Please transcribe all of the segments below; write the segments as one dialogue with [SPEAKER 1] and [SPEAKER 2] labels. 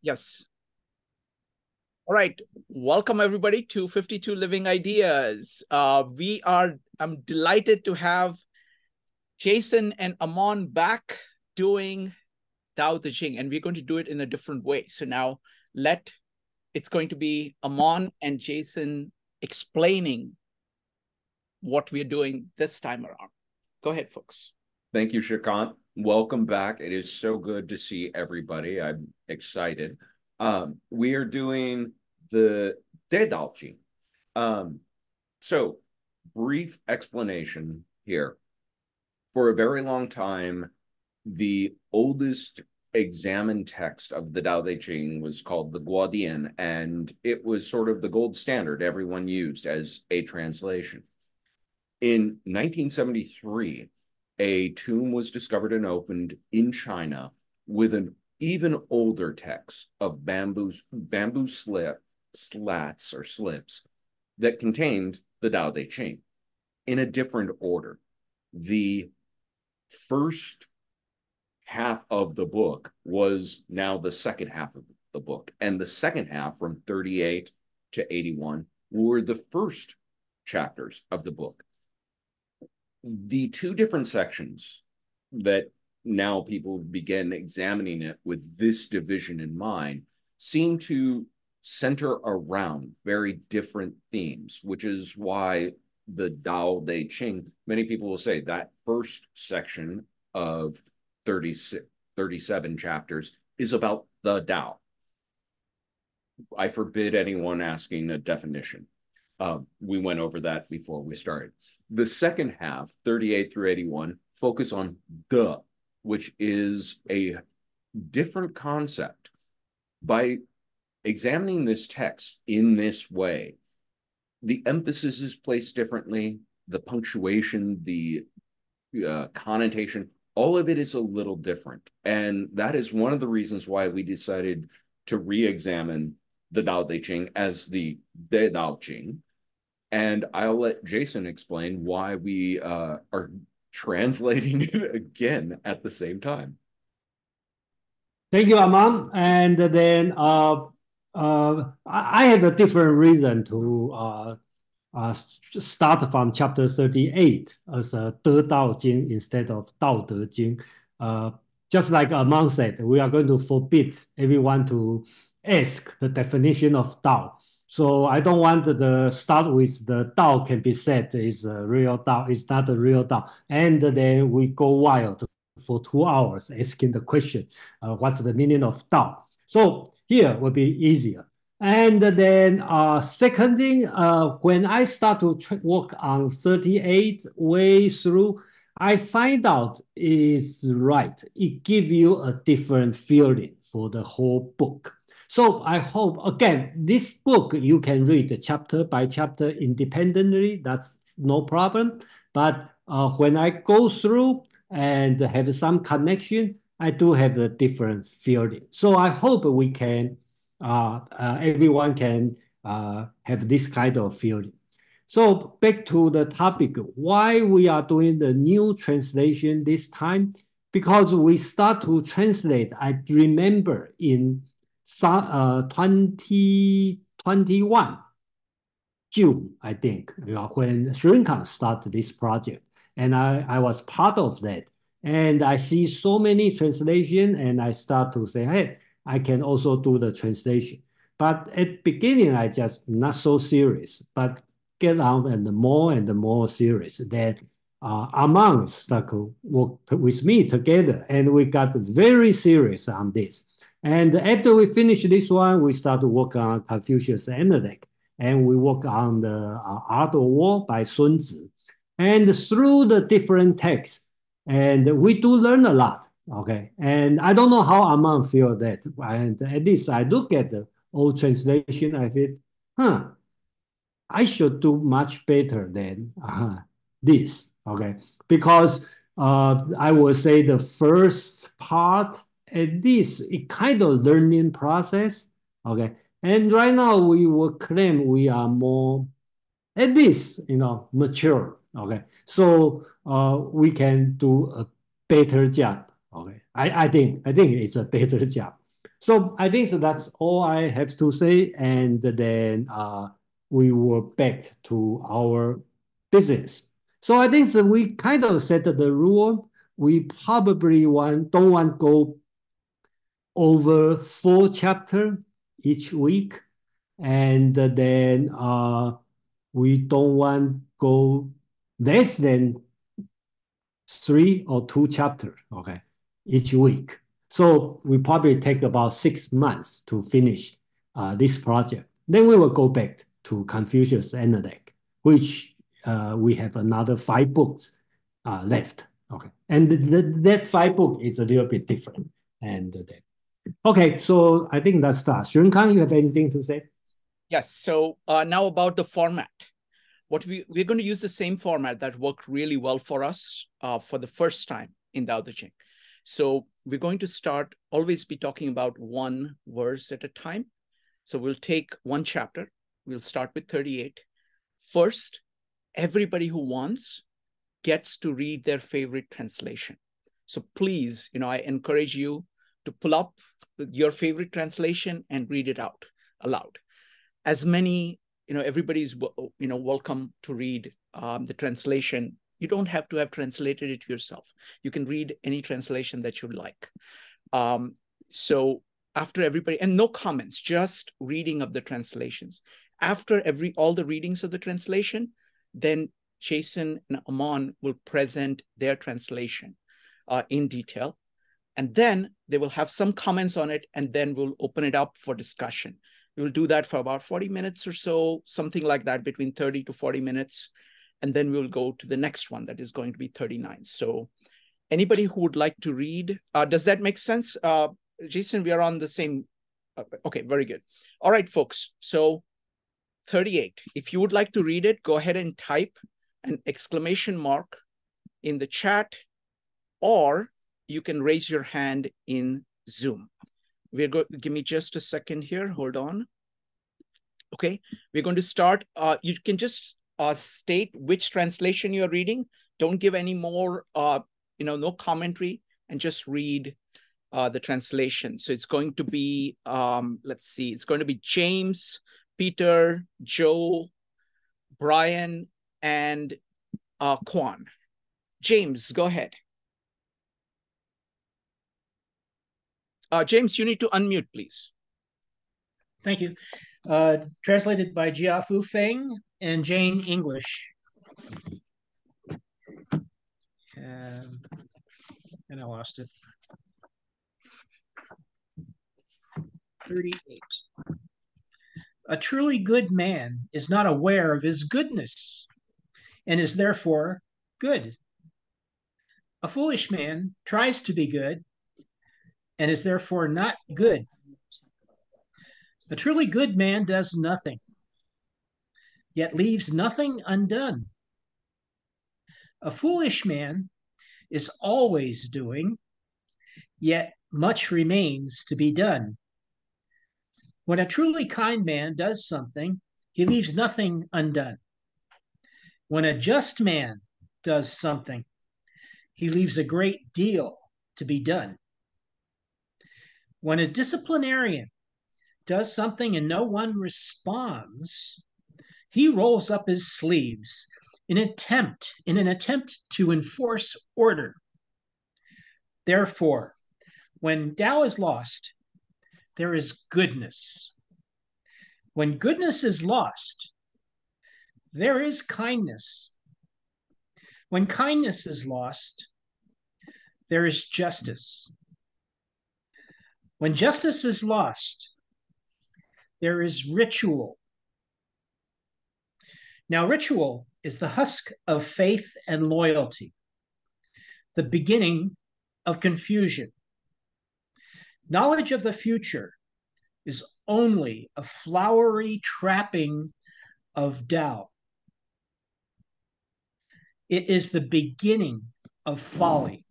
[SPEAKER 1] Yes. All right. Welcome everybody to 52 Living Ideas. I'm delighted to have Jason and Amon back doing Tao Te Ching, and we're going to do it in a different way. So now it's going to be Amon and Jason explaining what we're doing this time around. Go ahead, folks.
[SPEAKER 2] Thank you, Shikant. Welcome back. It is so good to see everybody. I'm excited. We are doing the Tao Te Ching. So, brief explanation here. For a very long time, the oldest examined text of the Tao Te Ching was called the Guodian, and it was sort of the gold standard everyone used as a translation. In 1973, a tomb was discovered and opened in China with an even older text of bamboo slats or slips that contained the Tao Te Ching in a different order. The first half of the book was now the second half of the book, and the second half from 38 to 81 were the first chapters of the book. The two different sections that now people begin examining it with this division in mind seem to center around very different themes, which is why the Tao Te Ching, many people will say that first section of 37 chapters is about the Tao. I forbid anyone asking a definition. We went over that before we started. The second half, 38 through 81, focus on the, which is a different concept. By examining this text in this way, the emphasis is placed differently, the punctuation, the connotation, all of it is a little different. And that is one of the reasons why we decided to re-examine the Tao Te Ching as the Tao Ching. And I'll let Jason explain why we are translating it again at the same time.
[SPEAKER 3] Thank you, Aman. And then I have a different reason to start from chapter 38 as a De Dao Jing instead of Dao De Jing. Just like Aman said, we are going to forbid everyone to ask the definition of Dao. So I don't want to start with the Dao can be said is a real Dao, it's not a real Dao. And then we go wild for 2 hours asking the question, what's the meaning of Dao? So here will be easier. And then second thing, when I start to work on 38 way through, I find out is right. It gives you a different feeling for the whole book. So I hope, again, this book you can read chapter by chapter independently. That's no problem. But when I go through and have some connection, I do have a different feeling. So I hope we can, everyone can have this kind of feeling. So back to the topic, why we are doing the new translation this time? Because we start to translate, I remember in 2021, June, I think, when Shrinkan started this project. And I was part of that. And I see so many translation and I start to say, hey, I can also do the translation. But at the beginning, I just not so serious, but get on and more serious. Then Aman stuck worked with me together and we got very serious on this. And after we finish this one, we start to work on Confucius Analect, and we work on the Art of War by Sun Tzu. And through the different texts, and we do learn a lot, okay? And I don't know how Aman feel that, and at least I look at the old translation, I feel, I should do much better than this, okay? Because I would say the first part, at least it kind of learning process, okay? And right now we will claim we are more, at least, mature, okay? So we can do a better job, okay? I think it's a better job. So I think so that's all I have to say. And then we were back to our business. So I think that we kind of set the rule. We probably don't want to go over 4 chapters each week. And then we don't want go less than 3 or 2 chapters, okay, each week. So we probably take about 6 months to finish this project. Then we will go back to Confucius Analect, which we have another 5 books left. Okay, and that 5 book is a little bit different. And okay, so I think that's that. Xunkang, you have anything to say?
[SPEAKER 1] Yes. So now about the format. We're going to use the same format that worked really well for us for the first time in Tao Te Ching. So we're going to always be talking about one verse at a time. So we'll take one chapter. We'll start with 38. First, everybody who wants gets to read their favorite translation. So please, I encourage you to pull up your favorite translation and read it out aloud. As many, everybody's, welcome to read the translation. You don't have to have translated it yourself. You can read any translation that you like. So after everybody, and no comments, just reading of the translations. After all the readings of the translation, then Jason and Amon will present their translation in detail. And then they will have some comments on it, and then we'll open it up for discussion. We'll do that for about 40 minutes or so, something like that, between 30 to 40 minutes. And then we'll go to the next one that is going to be 39. So anybody who would like to read, does that make sense? Jason, we are on the same. Okay, very good. All right, folks. So 38. If you would like to read it, go ahead and type an exclamation mark in the chat, or you can raise your hand in Zoom. Give me just a second here. Hold on. Okay, we're going to start. You can just state which translation you're reading. Don't give any more, no commentary, and just read the translation. So it's going to be, let's see, it's going to be James, Peter, Joe, Brian, and Kwan. James, go ahead. James, you need to unmute, please.
[SPEAKER 4] Thank you. Translated by Jiafu Feng and Jane English. And I lost it. 38. A truly good man is not aware of his goodness and is therefore good. A foolish man tries to be good and is therefore not good. A truly good man does nothing, yet leaves nothing undone. A foolish man is always doing, yet much remains to be done. When a truly kind man does something, he leaves nothing undone. When a just man does something, he leaves a great deal to be done. When a disciplinarian does something and no one responds, he rolls up his sleeves in an attempt to enforce order. Therefore, when Tao is lost, there is goodness. When goodness is lost, there is kindness. When kindness is lost, there is justice. When justice is lost, there is ritual. Now, ritual is the husk of faith and loyalty, the beginning of confusion. Knowledge of the future is only a flowery trapping of Tao. It is the beginning of folly.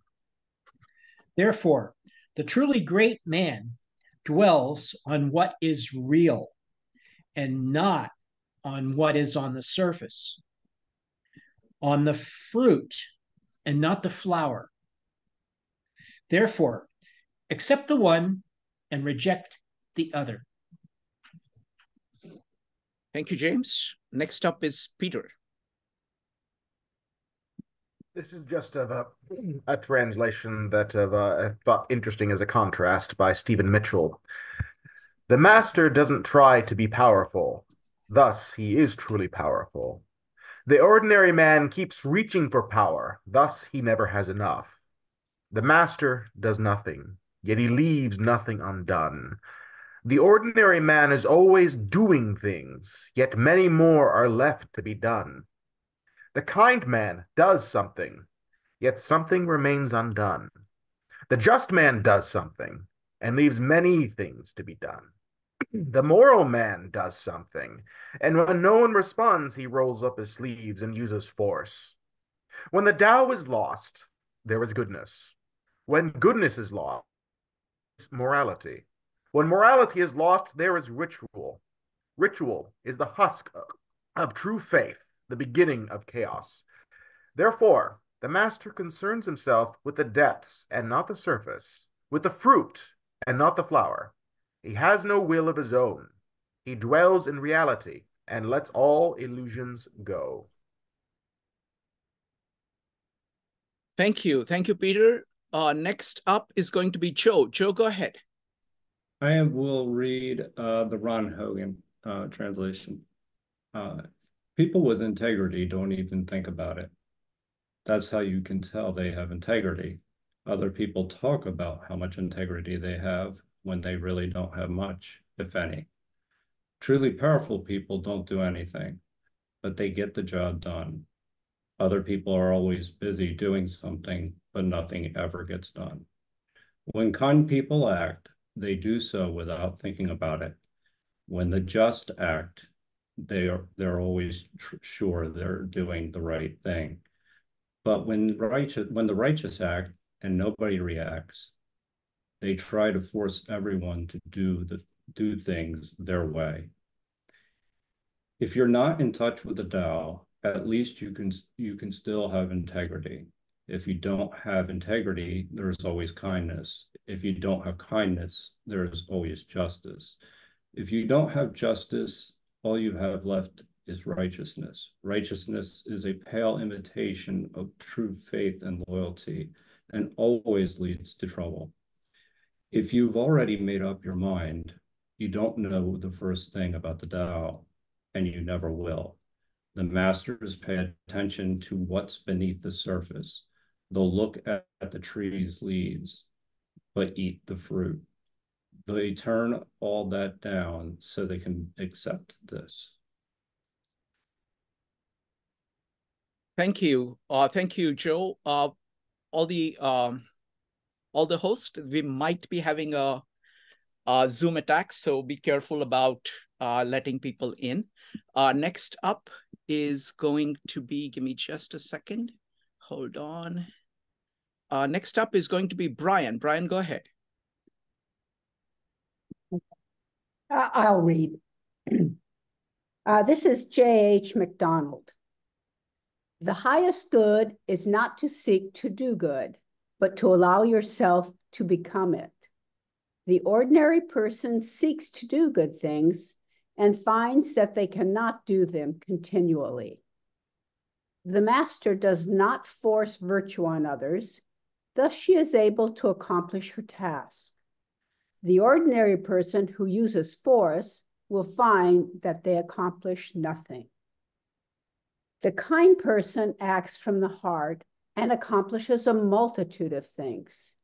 [SPEAKER 4] Therefore, the truly great man dwells on what is real and not on what is on the surface, on the fruit and not the flower. Therefore, accept the one and reject the other.
[SPEAKER 1] Thank you, James. Next up is Peter.
[SPEAKER 5] This is just a translation that I thought interesting as a contrast by Stephen Mitchell. The master doesn't try to be powerful. Thus, he is truly powerful. The ordinary man keeps reaching for power. Thus, he never has enough. The master does nothing, yet he leaves nothing undone. The ordinary man is always doing things, yet many more are left to be done. The kind man does something, yet something remains undone. The just man does something and leaves many things to be done. The moral man does something, and when no one responds, he rolls up his sleeves and uses force. When the Tao is lost, there is goodness. When goodness is lost, morality. When morality is lost, there is ritual. Ritual is the husk of true faith, the beginning of chaos. Therefore, the master concerns himself with the depths and not the surface, with the fruit and not the flower. He has no will of his own. He dwells in reality and lets all illusions go.
[SPEAKER 1] Thank you. Thank you, Peter. Next up is going to be Joe. Joe, go ahead.
[SPEAKER 6] I will read the Ron Hogan translation. People with integrity don't even think about it. That's how you can tell they have integrity. Other people talk about how much integrity they have when they really don't have much, if any. Truly powerful people don't do anything, but they get the job done. Other people are always busy doing something, but nothing ever gets done. When kind people act, they do so without thinking about it. When the just act, they're always sure they're doing the right thing. But when the righteous act and nobody reacts, they try to force everyone to do things their way. If you're not in touch with the Tao, at least you can still have integrity. If you don't have integrity, there's always kindness. If you don't have kindness, there's always justice. If you don't have justice, all you have left is righteousness. Righteousness is a pale imitation of true faith and loyalty, and always leads to trouble. If you've already made up your mind, you don't know the first thing about the Tao, and you never will. The masters pay attention to what's beneath the surface. They'll look at the tree's leaves, but eat the fruit. They turn all that down so they can accept this.
[SPEAKER 1] Thank you. Thank you, Joe. All the hosts, we might be having a Zoom attack, so be careful about letting people in. Next up is going to be, give me just a second. Hold on. Next up is going to be Brian. Brian, go ahead.
[SPEAKER 7] I'll read. This is J.H. MacDonald. The highest good is not to seek to do good, but to allow yourself to become it. The ordinary person seeks to do good things and finds that they cannot do them continually. The master does not force virtue on others, thus she is able to accomplish her task. The ordinary person who uses force will find that they accomplish nothing. The kind person acts from the heart and accomplishes a multitude of things.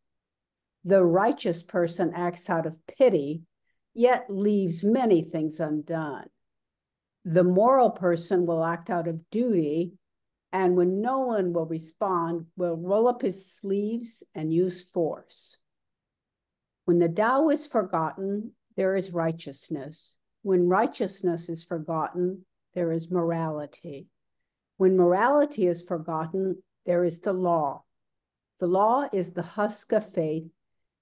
[SPEAKER 7] The righteous person acts out of pity, yet leaves many things undone. The moral person will act out of duty, and when no one will respond, will roll up his sleeves and use force. When the Tao is forgotten, there is righteousness. When righteousness is forgotten, there is morality. When morality is forgotten, there is the law. The law is the husk of faith,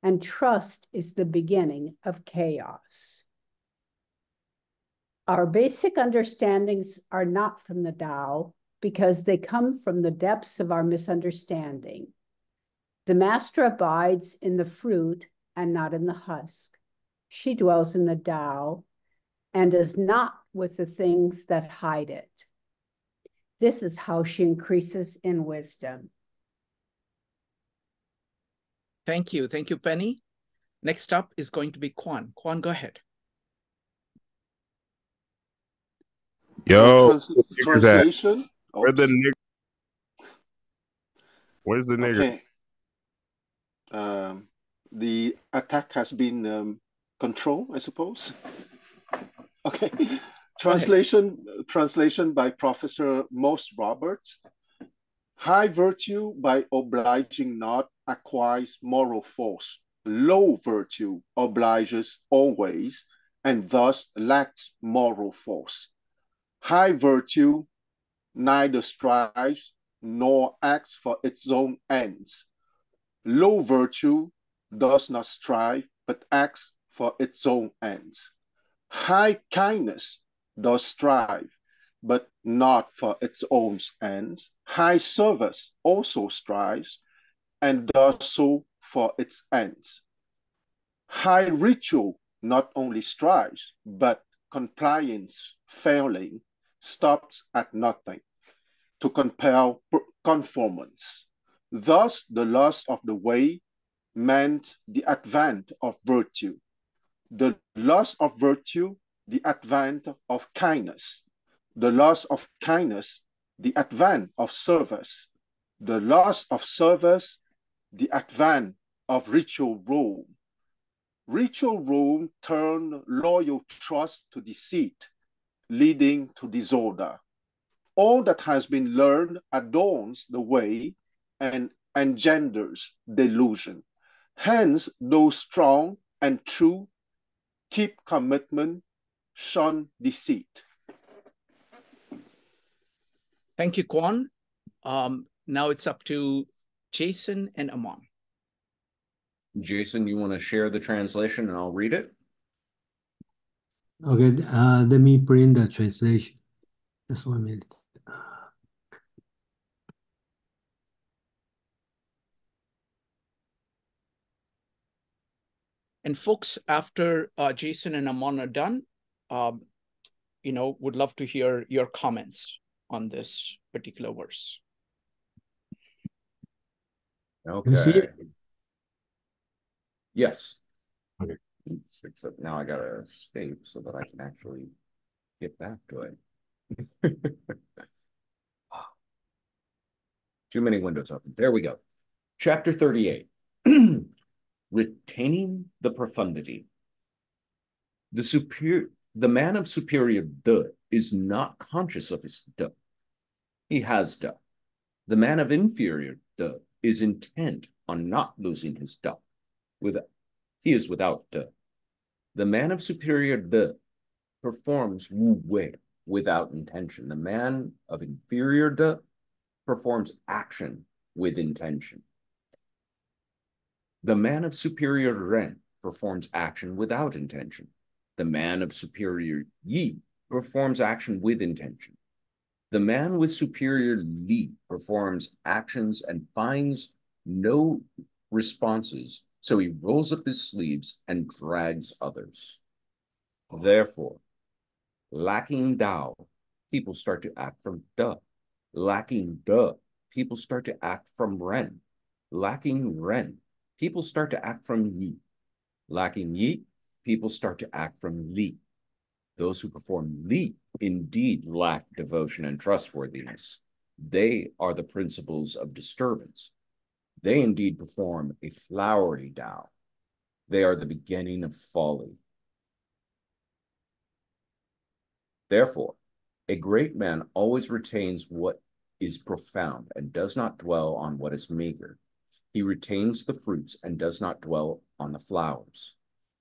[SPEAKER 7] and trust is the beginning of chaos. Our basic understandings are not from the Tao because they come from the depths of our misunderstanding. The master abides in the fruit and not in the husk. She dwells in the Tao and is not with the things that hide it. This is how she increases in wisdom.
[SPEAKER 1] Thank you. Thank you, Penny. Next up is going to be Quan. Quan, go ahead.
[SPEAKER 8] Yo,
[SPEAKER 9] translation.
[SPEAKER 8] where the nigger? Where's the nigger?
[SPEAKER 9] Okay. The attack has been controlled, I suppose. Okay. Translation by Professor Most Roberts. High virtue by obliging not acquires moral force. Low virtue obliges always and thus lacks moral force. High virtue neither strives nor acts for its own ends. Low virtue does not strive but acts for its own ends. High kindness does strive but not for its own ends. High service also strives and does so for its ends. High ritual not only strives, but compliance failing stops at nothing to compel conformance. Thus, the loss of the way meant the advent of virtue. The loss of virtue, the advent of kindness. The loss of kindness, the advent of service. The loss of service, the advent of ritual Rome. Ritual Rome turned loyal trust to deceit, leading to disorder. All that has been learned adorns the way and engenders delusion. Hence, those strong and true keep commitment, shun deceit.
[SPEAKER 1] Thank you, Quan. Now it's up to Jason and Amon.
[SPEAKER 2] Jason, you want to share the translation and I'll read it?
[SPEAKER 3] Okay, let me bring the translation. Just 1 minute.
[SPEAKER 1] And folks, after Jason and Amon are done, would love to hear your comments on this particular verse.
[SPEAKER 3] You see
[SPEAKER 2] Okay.
[SPEAKER 3] it?
[SPEAKER 2] Yes.
[SPEAKER 3] Okay.
[SPEAKER 2] Except now I gotta save so that I can actually get back to it. Too many windows open. There we go. Chapter 38. Retaining the profundity. The man of superior de is not conscious of his de. He has de. The man of inferior de is intent on not losing his de. He is without de. The man of superior de performs wu wei without intention. The man of inferior de performs action with intention. The man of superior ren performs action without intention. The man of superior yi performs action with intention. The man with superior li performs actions and finds no responses, so he rolls up his sleeves and drags others. Therefore, lacking Tao, people start to act from De. Lacking De, people start to act from Ren. Lacking Ren, people start to act from Yi. Lacking Yi, people start to act from Li. Those who perform Li indeed lack devotion and trustworthiness. They are the principles of disturbance. They indeed perform a flowery Tao. They are the beginning of folly. Therefore, a great man always retains what is profound and does not dwell on what is meager. He retains the fruits and does not dwell on the flowers.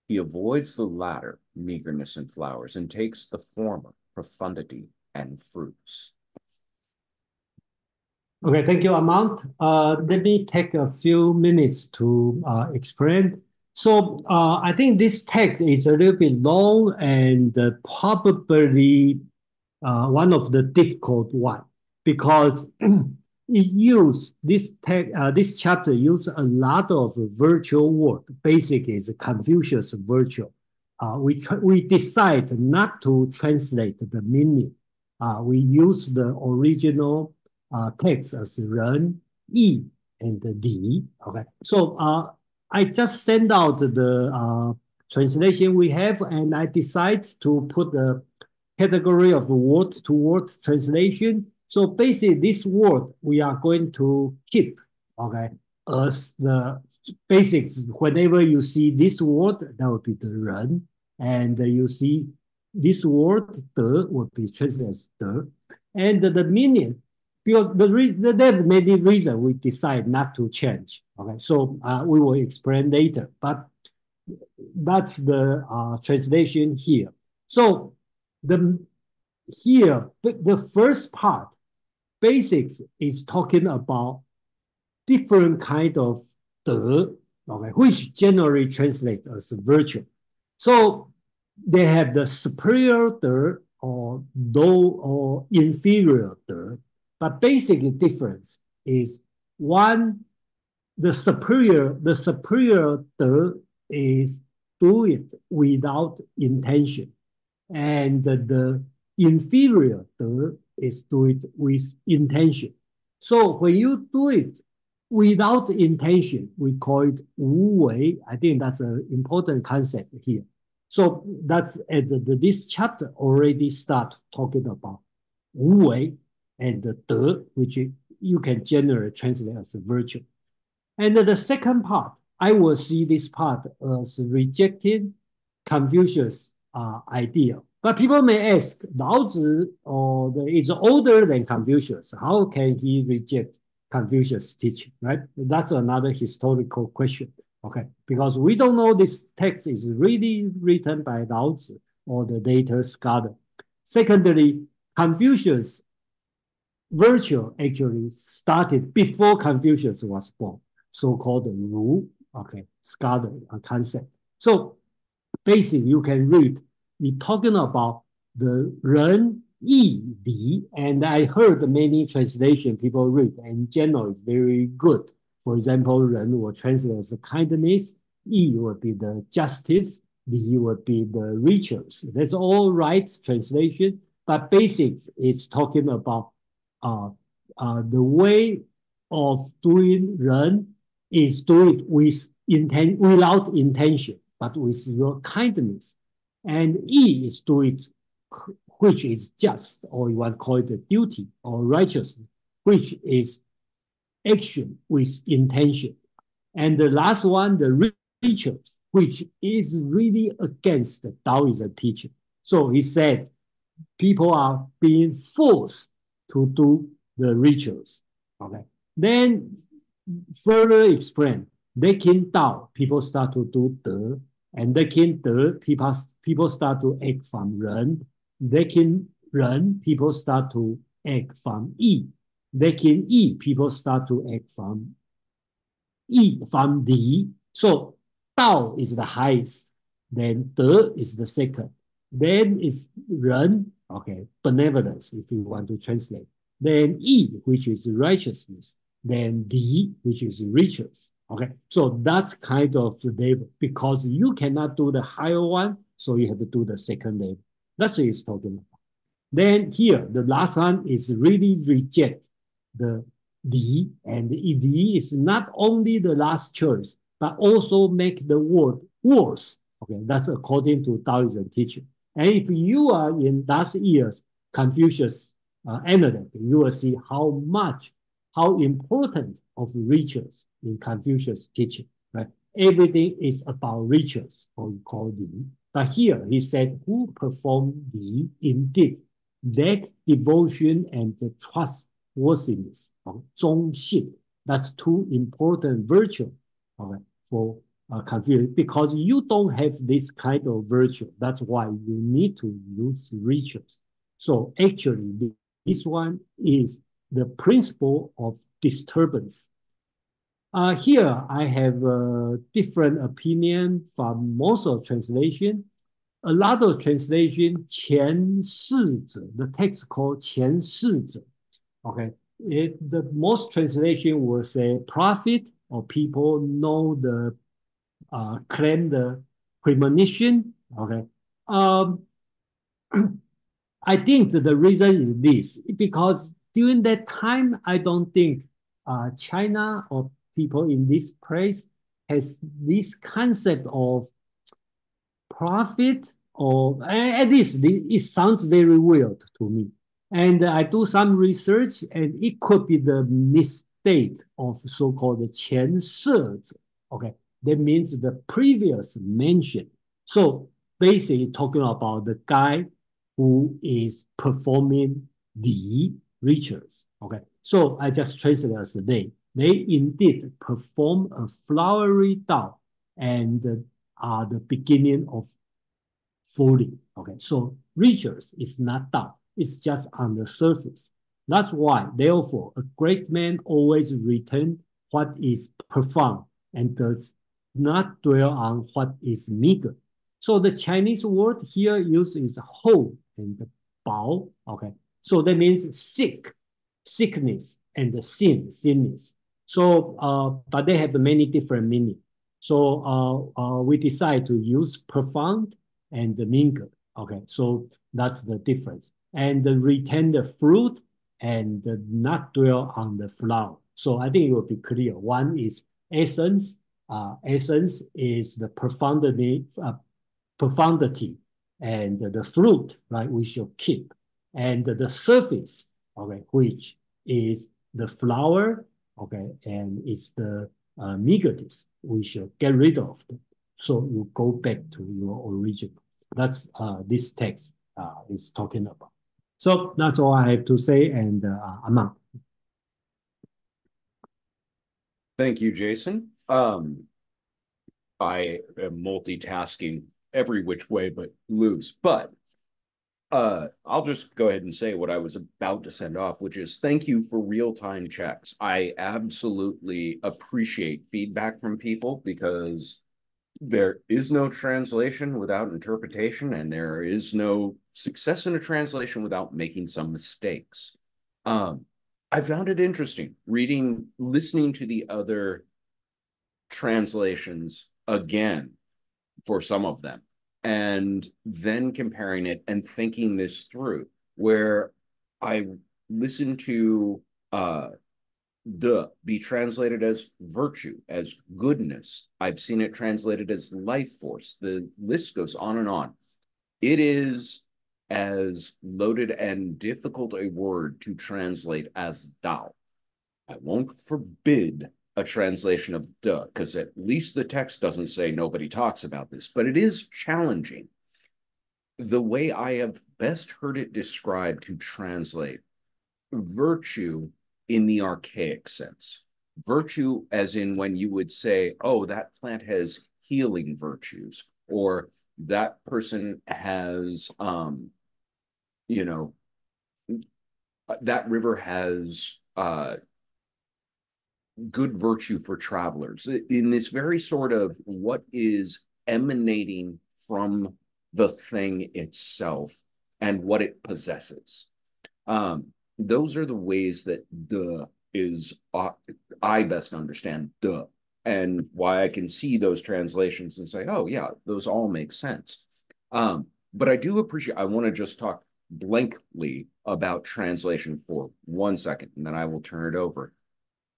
[SPEAKER 2] He avoids the latter, meagerness and flowers, and takes the former, profundity and fruits.
[SPEAKER 3] Okay, thank you, Amant. Let me take a few minutes to explain. So I think this text is a little bit long and probably one of the difficult one because this chapter use a lot of virtual word. Basically, it's Confucius virtue. we decide not to translate the meaning. We use the original text as 人, 义 and 理. Okay, so I just send out the translation we have, and I decide to put the category of word-to-word translation. So basically, this word we are going to keep, okay, as the basics. Whenever you see this word, that would be the 人, and you see this word, 德, would be translated as 德, and the meaning. Because there's many reasons we decide not to change. Okay, so we will explain later, but that's the translation here. So the first part, basics, is talking about different kind of 德, okay, which generally translate as virtue. So they have the superior 德 or low or inferior 德, but basic difference is one, the superior 德 is do it without intention, and the inferior 德 is do it with intention. So when you do it without intention, we call it 无为. I think that's an important concept here. So that's this chapter already start talking about 无为 and the 德, which you can generally translate as a virtue. And the second part, I will see this part as rejecting Confucius' idea. But people may ask, Lao Tzu is older than Confucius. How can he reject Confucius' teaching, right? That's another historical question, okay? Because we don't know this text is really written by Lao Tzu or the later scholar. Secondly, Confucius' virtue actually started before Confucius was born, so-called Ru, okay, scholar concept. So basically, you can read, we're talking about the 仁, 义, 礼, and I heard many translation people read, and in general, it's very good. For example, 仁 will translate as kindness, 义 would be the justice, 礼 would be the riches. That's all right translation, but basics is talking about the way of doing 仁 is do it with without intention, but with your kindness. And 义 is do it which is just, or you want to call it a duty or righteousness, which is action with intention. And the last one, the riches, which is really against the Taoism teaching. So he said, people are being forced to do the rituals. Okay. Then further explain, making Tao, people start to do De, and making De, people start to act from Ren. Making Ren, people start to act from Yi. Making Yi, people start to act from Yi, from Li. So Tao is the highest, then De is the second, then is Ren, okay, benevolence, if you want to translate. Then Yi, which is righteousness. Then Li, which is riches. Okay, so that's kind of the level, because you cannot do the higher one, so you have to do the second level. That's what he's talking about. Then here, the last one is really reject the Li, and Li is not only the last choice, but also make the world worse. Okay, that's according to Taoism teaching. And if you are in last year's Confucius analect, you will see how important of rituals in Confucius teaching, right? Everything is about rituals, or we call Li. But here he said, who perform Li indeed, that devotion and the trustworthiness of 忠信. That's two important virtues, okay, for Confucius, because you don't have this kind of virtue. That's why you need to use rituals. So actually, this one is the principle of disturbance. Here, I have a different opinion from most of translation. A lot of translation, 前世者, the text called 前世者. Okay, the most translation will say prophet, or people know the claim the premonition, Okay. I think that the reason is this, because during that time, I don't think China or people in this place has this concept of profit, or at least it sounds very weird to me. And I do some research, and it could be the mistake of so-called 前设者. Okay, that means the previous mention. So basically talking about the guy who is performing the rituals. Okay, so I just translate as they. They indeed perform a flowery Tao and are the beginning of fully. Okay, so rituals is not Tao, it's just on the surface. That's why, therefore, a great man always return what is profound and does not dwell on what is meager. So the Chinese word here used is whole and bao. Okay, so that means sick, sickness, and the sinness. So, but they have many different meaning. So we decide to use profound and the mingle. Okay, so that's the difference. And retain the fruit and not dwell on the flower. So I think it will be clear. One is essence. Essence is the profundity, and the fruit, right, we should keep. And the surface, okay, which is the flower, okay, and it's the meagerness, we should get rid of them. So you go back to your original. That's this text is talking about. So that's all I have to say, and I'm out.
[SPEAKER 2] Thank you, Jason. I am multitasking every which way but loose. But I'll just go ahead and say what I was about to send off, which is thank you for real-time checks. I absolutely appreciate feedback from people, because there is no translation without interpretation, and there is no success in a translation without making some mistakes. I found it interesting listening to the other translations again for some of them, and then comparing it and thinking this through, where I listened to de be translated as virtue, as goodness. I've seen it translated as life force. The list goes on and on. It is as loaded and difficult a word to translate as Dao. I won't forbid a translation of de, because at least the text doesn't say nobody talks about this, but it is challenging. The way I have best heard it described to translate virtue in the archaic sense. Virtue as in when you would say, oh, that plant has healing virtues, or that person has, you know, that river has good virtue for travelers, in this very sort of what is emanating from the thing itself and what it possesses. Those are the ways that de is, I best understand de, and why I can see those translations and say, oh yeah, those all make sense. But I do appreciate, I want to just talk blankly about translation for 1 second, and then I will turn it over.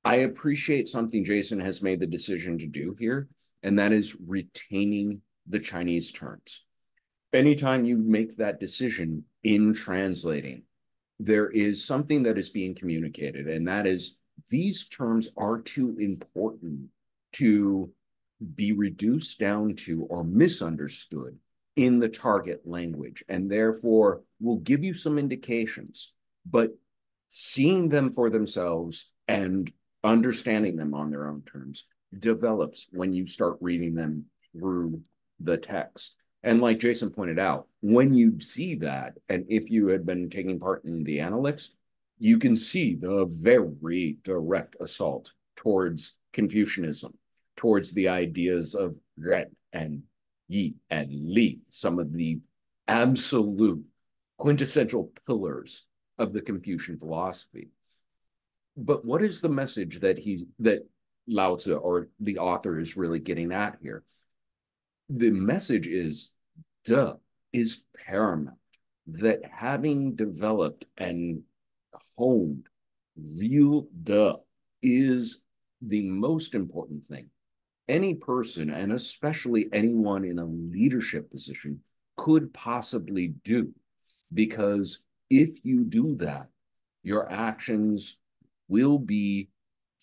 [SPEAKER 2] I appreciate something Jason has made the decision to do here, and that is retaining the Chinese terms. Anytime you make that decision in translating, there is something that is being communicated, and that is these terms are too important to be reduced down to or misunderstood in the target language, and therefore will give you some indications, but seeing them for themselves and understanding them on their own terms develops when you start reading them through the text. And like Jason pointed out, when you see that, and if you had been taking part in the Analects, you can see the very direct assault towards Confucianism, towards the ideas of Ren and Yi and Li, some of the absolute quintessential pillars of the Confucian philosophy. But what is the message that Lao Tzu or the author is really getting at here? The message is de is paramount. That having developed and honed real de is the most important thing any person, and especially anyone in a leadership position, could possibly do. Because if you do that, your actions will be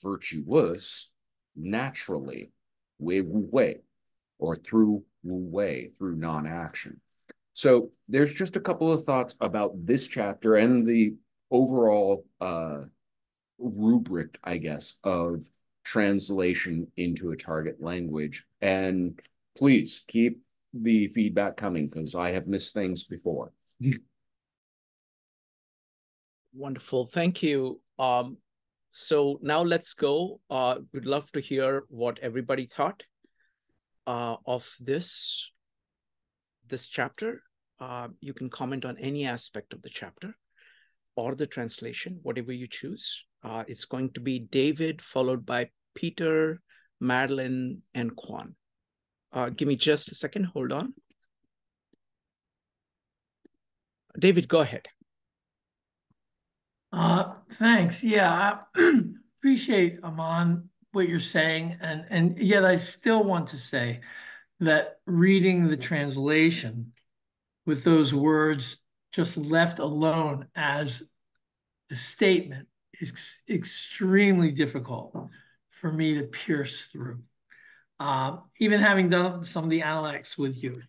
[SPEAKER 2] virtuous naturally, wei wu wei, or through wu wei, through non-action. So there's just a couple of thoughts about this chapter and the overall rubric, I guess, of translation into a target language. And please keep the feedback coming because I have missed things before.
[SPEAKER 1] Wonderful. Thank you. So now let's go. We'd love to hear what everybody thought of this chapter. You can comment on any aspect of the chapter or the translation, whatever you choose. It's going to be David, followed by Peter, Madeline, and Kwan. Give me just a second. Hold on. David, go ahead.
[SPEAKER 10] Thanks. Yeah, I appreciate, Aman, what you're saying. And yet I still want to say that reading the translation with those words just left alone as a statement is extremely difficult for me to pierce through. Even having done some of the analects with you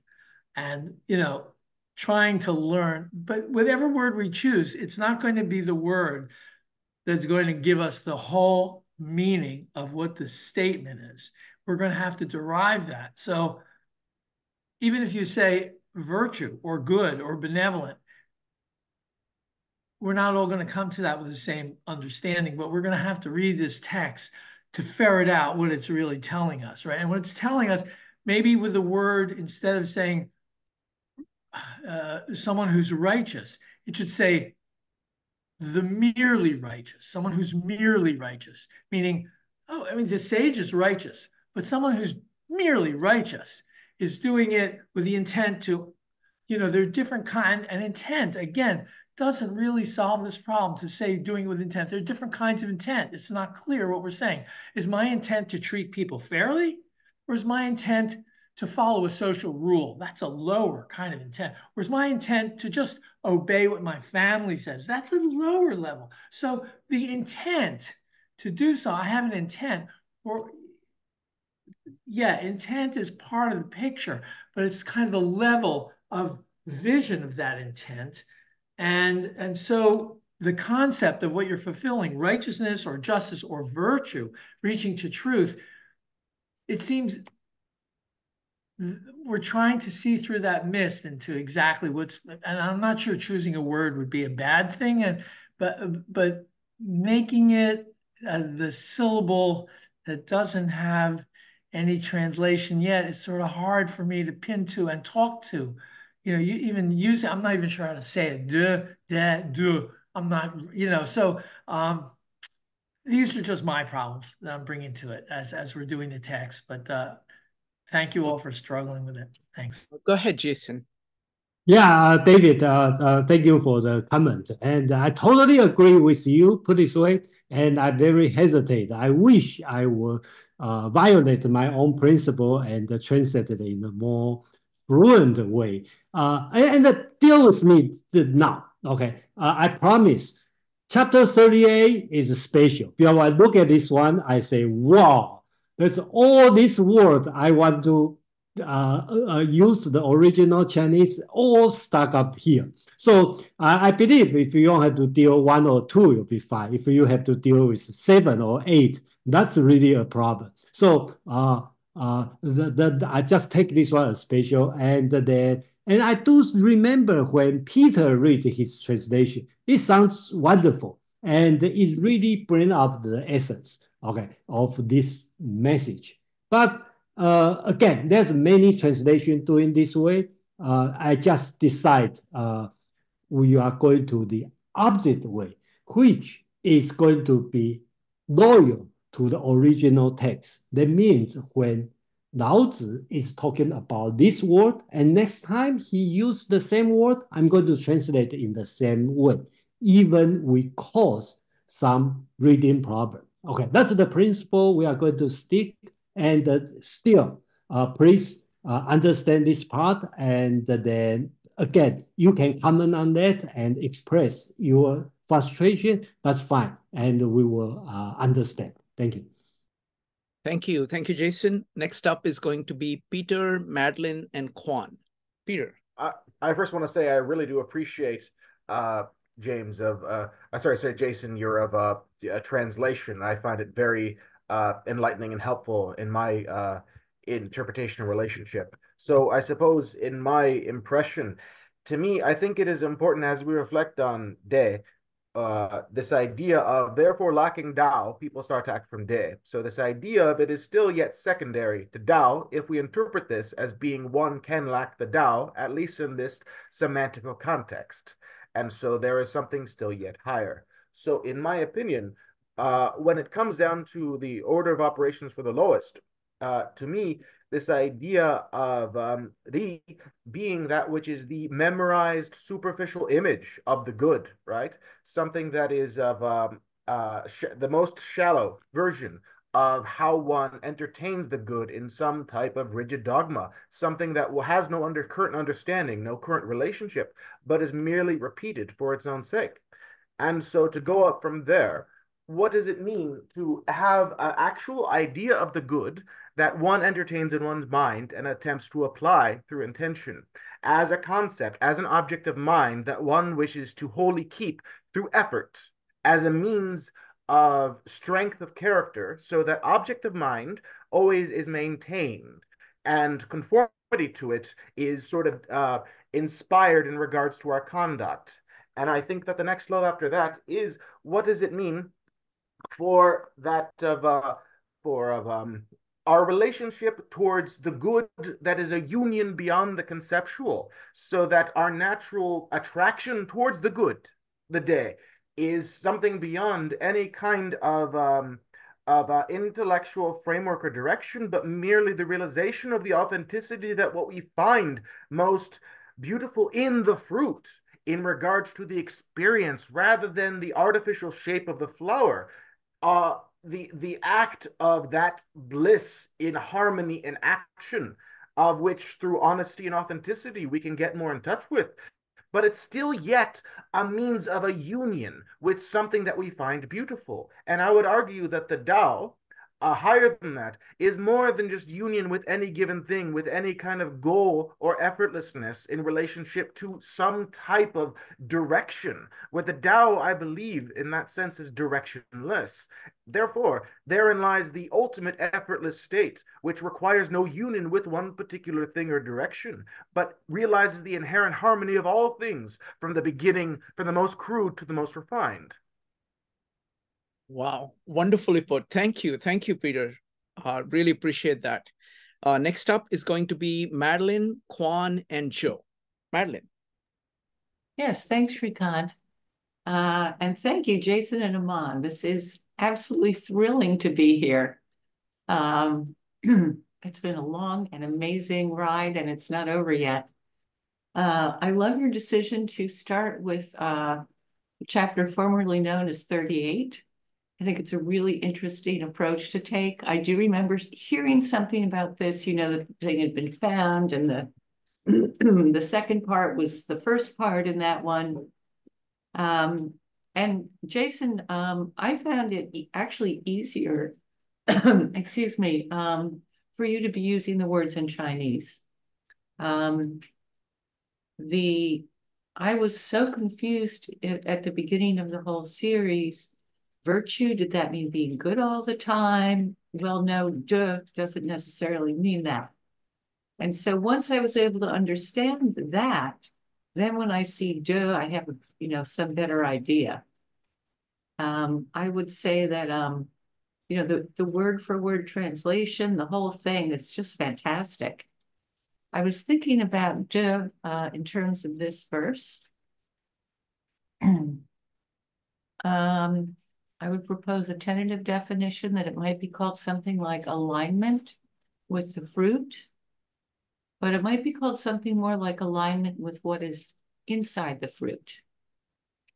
[SPEAKER 10] and, trying to learn, but whatever word we choose, it's not going to be the word that's going to give us the whole meaning of what the statement is. We're going to have to derive that. So even if you say virtue or good or benevolent, we're not all going to come to that with the same understanding, but we're going to have to read this text to ferret out what it's really telling us, right? And what it's telling us, maybe with the word, instead of saying someone who's righteous, it should say the merely righteous, someone who's merely righteous, meaning, the sage is righteous, but someone who's merely righteous is doing it with the intent to, there are different kind, and intent, again, doesn't really solve this problem to say doing it with intent. There are different kinds of intent. It's not clear what we're saying. Is my intent to treat people fairly, or is my intent to follow a social rule? That's a lower kind of intent. Or is my intent to just obey what my family says? That's a lower level. So the intent to do so, I have an intent, or intent is part of the picture, but it's kind of the level of vision of that intent. And so the concept of what you're fulfilling, righteousness or justice or virtue, reaching to truth, it seems we're trying to see through that mist into exactly what's, and I'm not sure choosing a word would be a bad thing, but making it the syllable that doesn't have any translation yet, it's sort of hard for me to pin to and talk to. You even use it, I'm not even sure how to say it. De. I'm not, so these are just my problems that I'm bringing to it as we're doing the text. But thank you all for struggling with it. Thanks.
[SPEAKER 1] Go ahead, Jason.
[SPEAKER 3] Yeah, David, thank you for the comment. And I totally agree with you, put this way, and I very hesitate. I wish I would violate my own principle and translate it in a more fluent way. And deal with me now, okay? I promise. Chapter 38 is special. Because when I look at this one, I say, wow, that's all this word I want to use the original Chinese all stuck up here. So I believe if you don't have to deal one or two, you'll be fine. If you have to deal with 7 or 8, that's really a problem. So I just take this one as special, and I do remember when Peter read his translation, it sounds wonderful, and it really brings up the essence, okay, of this message. But again, there's many translations doing this way. I just decide we are going to the opposite way, which is going to be loyal to the original text. That means when Lao Tzu is talking about this word, and next time he used the same word, I'm going to translate in the same way, even we cause some reading problem. Okay, that's the principle we are going to stick, and still, please understand this part, and then again, you can comment on that and express your frustration. That's fine, and we will understand. Thank you.
[SPEAKER 1] Thank you. Thank you, Jason. Next up is going to be Peter, Madeline, and Quan. Peter.
[SPEAKER 5] I first want to say I really do appreciate James Jason, you're of a translation. I find it very enlightening and helpful in my interpretation and relationship. So I suppose in my impression, to me, I think it is important as we reflect on De, this idea of therefore lacking Tao, people start to act from De. So this idea of it is still yet secondary to Tao if we interpret this as being one can lack the Tao, at least in this semantical context. And so there is something still yet higher. So in my opinion, when it comes down to the order of operations for the lowest, to me, this idea of Ri being that which is the memorized superficial image of the good, right? Something that is of the most shallow version of how one entertains the good in some type of rigid dogma, something that has no current understanding, no current relationship, but is merely repeated for its own sake. And so to go up from there, what does it mean to have an actual idea of the good that one entertains in one's mind and attempts to apply through intention as a concept, as an object of mind that one wishes to wholly keep through effort, as a means of strength of character, so that object of mind always is maintained and conformity to it is sort of inspired in regards to our conduct. And I think that the next level after that is, what does it mean for that of our relationship towards the good that is a union beyond the conceptual, so that our natural attraction towards the good, the De, is something beyond any kind of intellectual framework or direction, but merely the realization of the authenticity that what we find most beautiful in the fruit in regards to the experience rather than the artificial shape of the flower. The act of that bliss in harmony and action, of which through honesty and authenticity we can get more in touch with, but it's still yet a means of a union with something that we find beautiful. And I would argue that the Tao, higher than that, is more than just union with any given thing, with any kind of goal or effortlessness in relationship to some type of direction. Where the Tao, I believe, in that sense, is directionless. Therefore, therein lies the ultimate effortless state, which requires no union with one particular thing or direction, but realizes the inherent harmony of all things from the beginning, from the most crude to the most refined.
[SPEAKER 1] Wow, wonderfully put. Thank you. Thank you, Peter. Really appreciate that. Next up is going to be Madeline, Quan, and Joe. Madeline.
[SPEAKER 11] Yes, thanks, Shrikant. And thank you, Jason and Aman. This is absolutely thrilling to be here. It's been a long and amazing ride, and it's not over yet. I love your decision to start with the chapter formerly known as 38. I think it's a really interesting approach to take. I do remember hearing something about this, that the thing had been found, and the second part was the first part in that one. And Jason, I found it actually easier, excuse me, for you to be using the words in Chinese. I was so confused at the beginning of the whole series. Virtue, did that mean being good all the time? Well, no, De doesn't necessarily mean that. And so once I was able to understand that, then when I see De, I have, some better idea. I would say that, the word for word translation, the whole thing, it's just fantastic. I was thinking about De in terms of this verse. I would propose a tentative definition that it might be called something like alignment with the fruit, but it might be called something more like alignment with what is inside the fruit.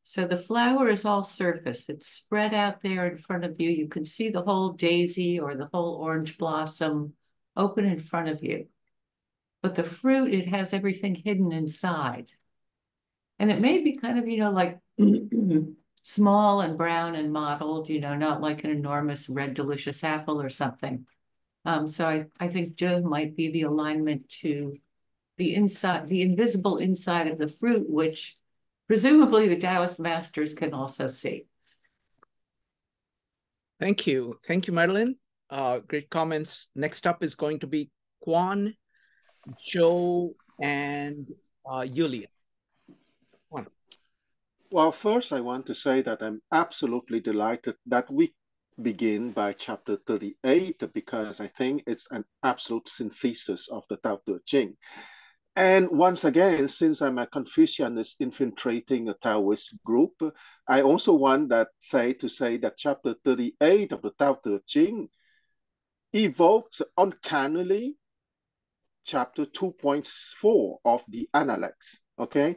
[SPEAKER 11] So the flower is all surface. It's spread out there in front of you. You can see the whole daisy or the whole orange blossom open in front of you. But the fruit, it has everything hidden inside. And it may be kind of, like small and brown and mottled, not like an enormous red delicious apple or something. So I think Zhe might be the alignment to the inside, the invisible inside of the fruit, which presumably the Taoist masters can also see.
[SPEAKER 1] Thank you. Thank you, Madeline. Great comments. Next up is going to be Quan, Joe, and Yulia. Quan.
[SPEAKER 9] Well, first, I want to say that I'm absolutely delighted that we begin by chapter 38 because I think it's an absolute synthesis of the Tao Te Ching. And once again, since I'm a Confucianist infiltrating a Taoist group, I also want to say that chapter 38 of the Tao Te Ching evokes uncannily chapter 2.4 of the Analects, okay?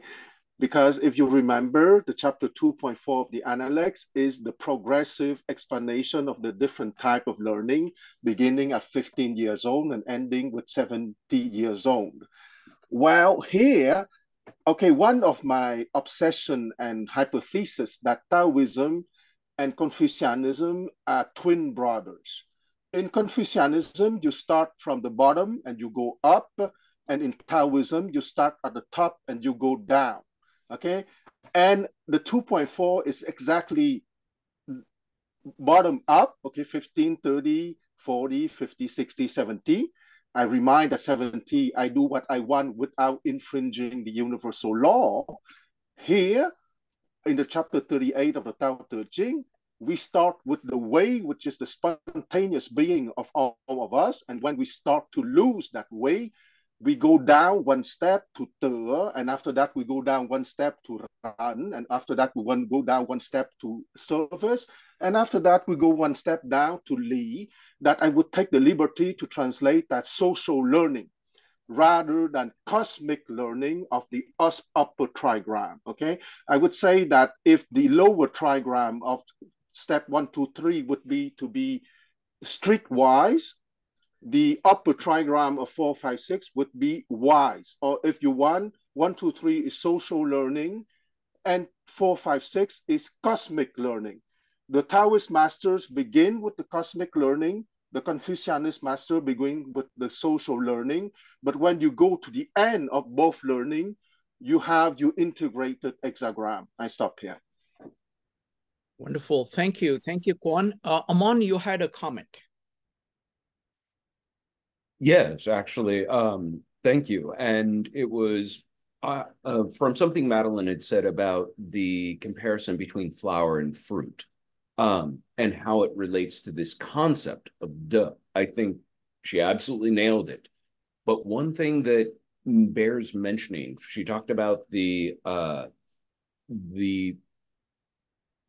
[SPEAKER 9] Because if you remember, the chapter 2.4 of the Analects is the progressive explanation of the different type of learning, beginning at 15 years old and ending with 70 years old. Well, here, okay, one of my obsession and hypothesis that Taoism and Confucianism are twin brothers. In Confucianism, you start from the bottom and you go up, and in Taoism, you start at the top and you go down, okay? And the 2.4 is exactly bottom up, okay, 15, 30, 40, 50, 60, 70. I remind at 70, I do what I want without infringing the universal law. Here, in the chapter 38 of the Tao Te Ching, we start with the way, which is the spontaneous being of all of us. And when we start to lose that way, we go down one step to Te, and after that, we go down one step to Ran, and after that, we go down one step to Service, and after that, we go one step down to Li, that I would take the liberty to translate that social learning rather than cosmic learning of the upper trigram, okay? I would say that if the lower trigram of step 1, 2, 3 would be to be streetwise, the upper trigram of 4, 5, 6 would be wise. Or if you want, 1, 2, 3 is social learning, and 4, 5, 6 is cosmic learning. The Taoist masters begin with the cosmic learning, the Confucianist master begin with the social learning, but when you go to the end of both learning, you have your integrated hexagram. I stop here.
[SPEAKER 1] Wonderful. Thank you. Thank you, Quan. Amon, you had a comment.
[SPEAKER 2] Yes, actually. Thank you. And it was from something Madeline had said about the comparison between flower and fruit, and how it relates to this concept of De. I think she absolutely nailed it. But one thing that bears mentioning, she talked about the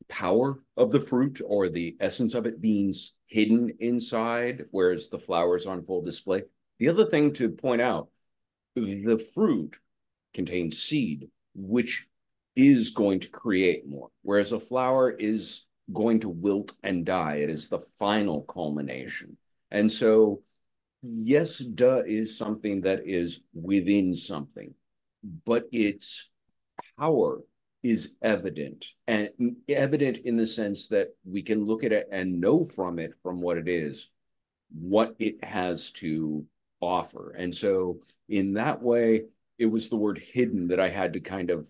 [SPEAKER 2] power of the fruit or the essence of it being hidden inside, whereas the flower is on full display. The other thing to point out, the fruit contains seed, which is going to create more, whereas a flower is going to wilt and die. It is the final culmination. And so, yes, De is something that is within something, but its power is evident, and evident in the sense that we can look at it and know from it, from what it is, what it has to offer. And so in that way, it was the word hidden that I had to kind of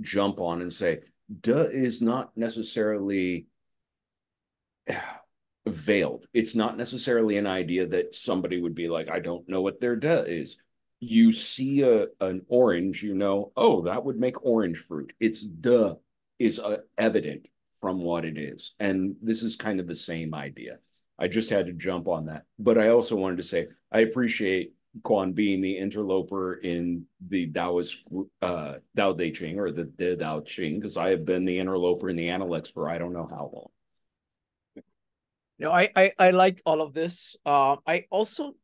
[SPEAKER 2] jump on and say, De is not necessarily veiled. It's not necessarily an idea that somebody would be like, I don't know what their De is. You see an orange, you know, oh, that would make orange fruit. It's De is evident from what it is. And this is kind of the same idea. I just had to jump on that. But I also wanted to say, I appreciate Quan being the interloper in the Taoist Tao Te Ching, or the Tao Ching, because I have been the interloper in the Analects for I don't know how long.
[SPEAKER 1] No, I like all of this. I also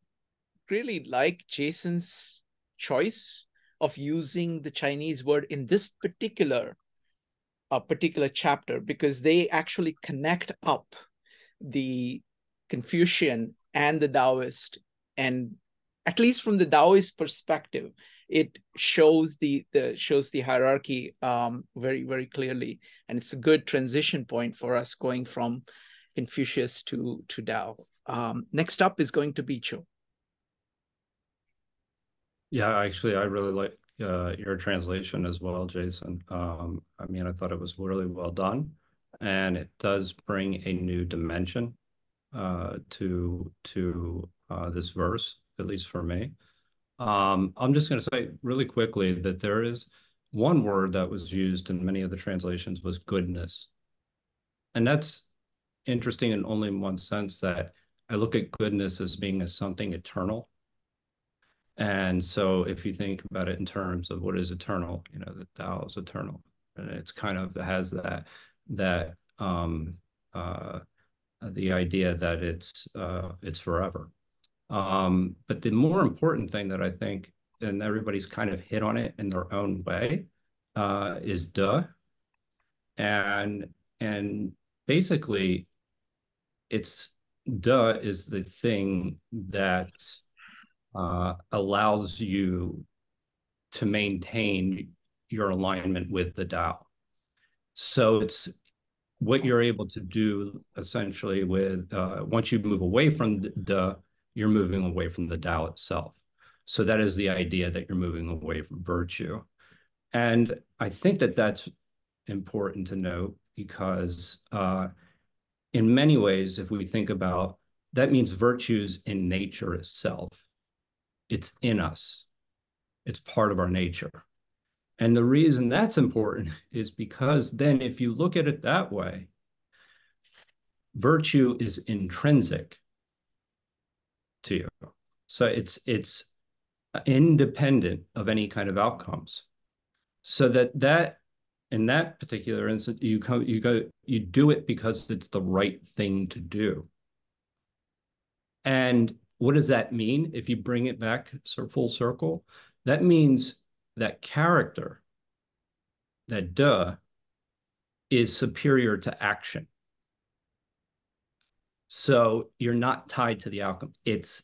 [SPEAKER 1] really like Jason's choice of using the Chinese word in this particular chapter, because they actually connect up the Confucian and the Taoist, and at least from the Taoist perspective, it shows the hierarchy very, very clearly, and it's a good transition point for us going from Confucius to Tao. Next up is going to be Cho.
[SPEAKER 6] Yeah, actually, I really like your translation as well, Jason. I mean, I thought it was really well done, and it does bring a new dimension to this verse, at least for me. I'm just going to say really quickly that there is one word that was used in many of the translations was goodness. And that's interesting in only one sense, that I look at goodness as being as something eternal. And so if you think about it in terms of what is eternal, you know, the Tao is eternal. And it's kind of has that the idea that it's forever. But the more important thing that I think, and everybody's kind of hit on it in their own way, is duh. And basically it's duh is the thing that allows you to maintain your alignment with the Tao. So it's what you're able to do essentially with once you move away from the, you're moving away from the Tao itself. So that is the idea, that you're moving away from virtue. And I think that that's important to note, because in many ways, if we think about, that means virtues in nature itself. It's in us. It's part of our nature. And the reason that's important is because then if you look at it that way, virtue is intrinsic to you. So it's independent of any kind of outcomes. So that in that particular instance, you do it because it's the right thing to do. And what does that mean if you bring it back full circle? That means that character, that duh, is superior to action. So you're not tied to the outcome. It's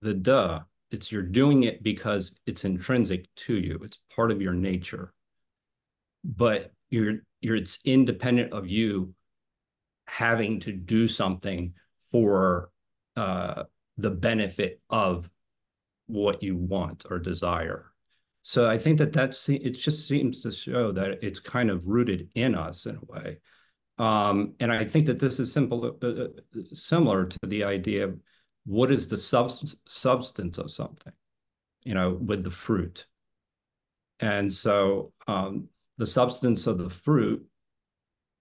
[SPEAKER 6] the duh. It's you're doing it because it's intrinsic to you. It's part of your nature. But it's independent of you having to do something for the benefit of what you want or desire. So I think that it just seems to show that it's kind of rooted in us in a way. And I think that this is similar to the idea of what is the substance of something, you know, with the fruit. And so the substance of the fruit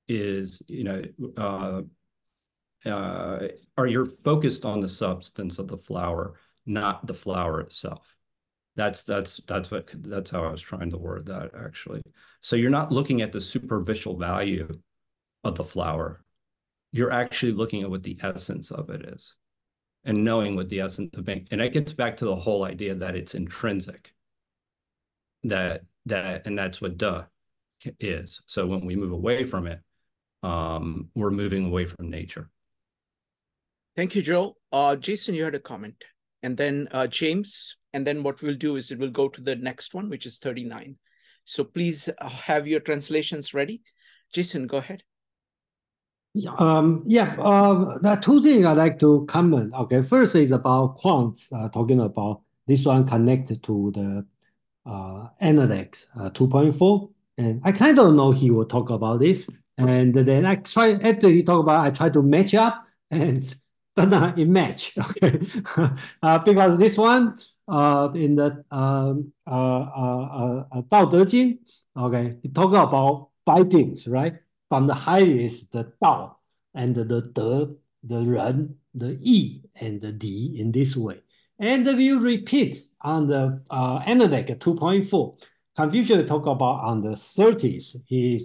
[SPEAKER 6] is, you know, or you're focused on the substance of the flower, not the flower itself. That's how I was trying to word that, actually. So you're not looking at the superficial value of the flower. You're actually looking at what the essence of it is, and knowing what the essence of being. And it gets back to the whole idea that it's intrinsic. And that's what duh is. So when we move away from it, we're moving away from nature.
[SPEAKER 1] Thank you, Joe. Jason, you had a comment. And then James, and then what we'll do is it will go to the next one, which is 39. So please have your translations ready. Jason, go ahead.
[SPEAKER 3] There are two things I'd like to comment. Okay, first is about quants, talking about this one connected to the Analytics 2.4. And I kind of know he will talk about this. And then after he talk about, I try to match up, and it match. Okay, because this one in the Tao Te Ching, okay, he talk about five things, right? From the highest, the Tao, and the De, the Ren, the Yi, and the Di in this way. And if you repeat on the Analytic 2.4, Confucius talk about on the 30s, he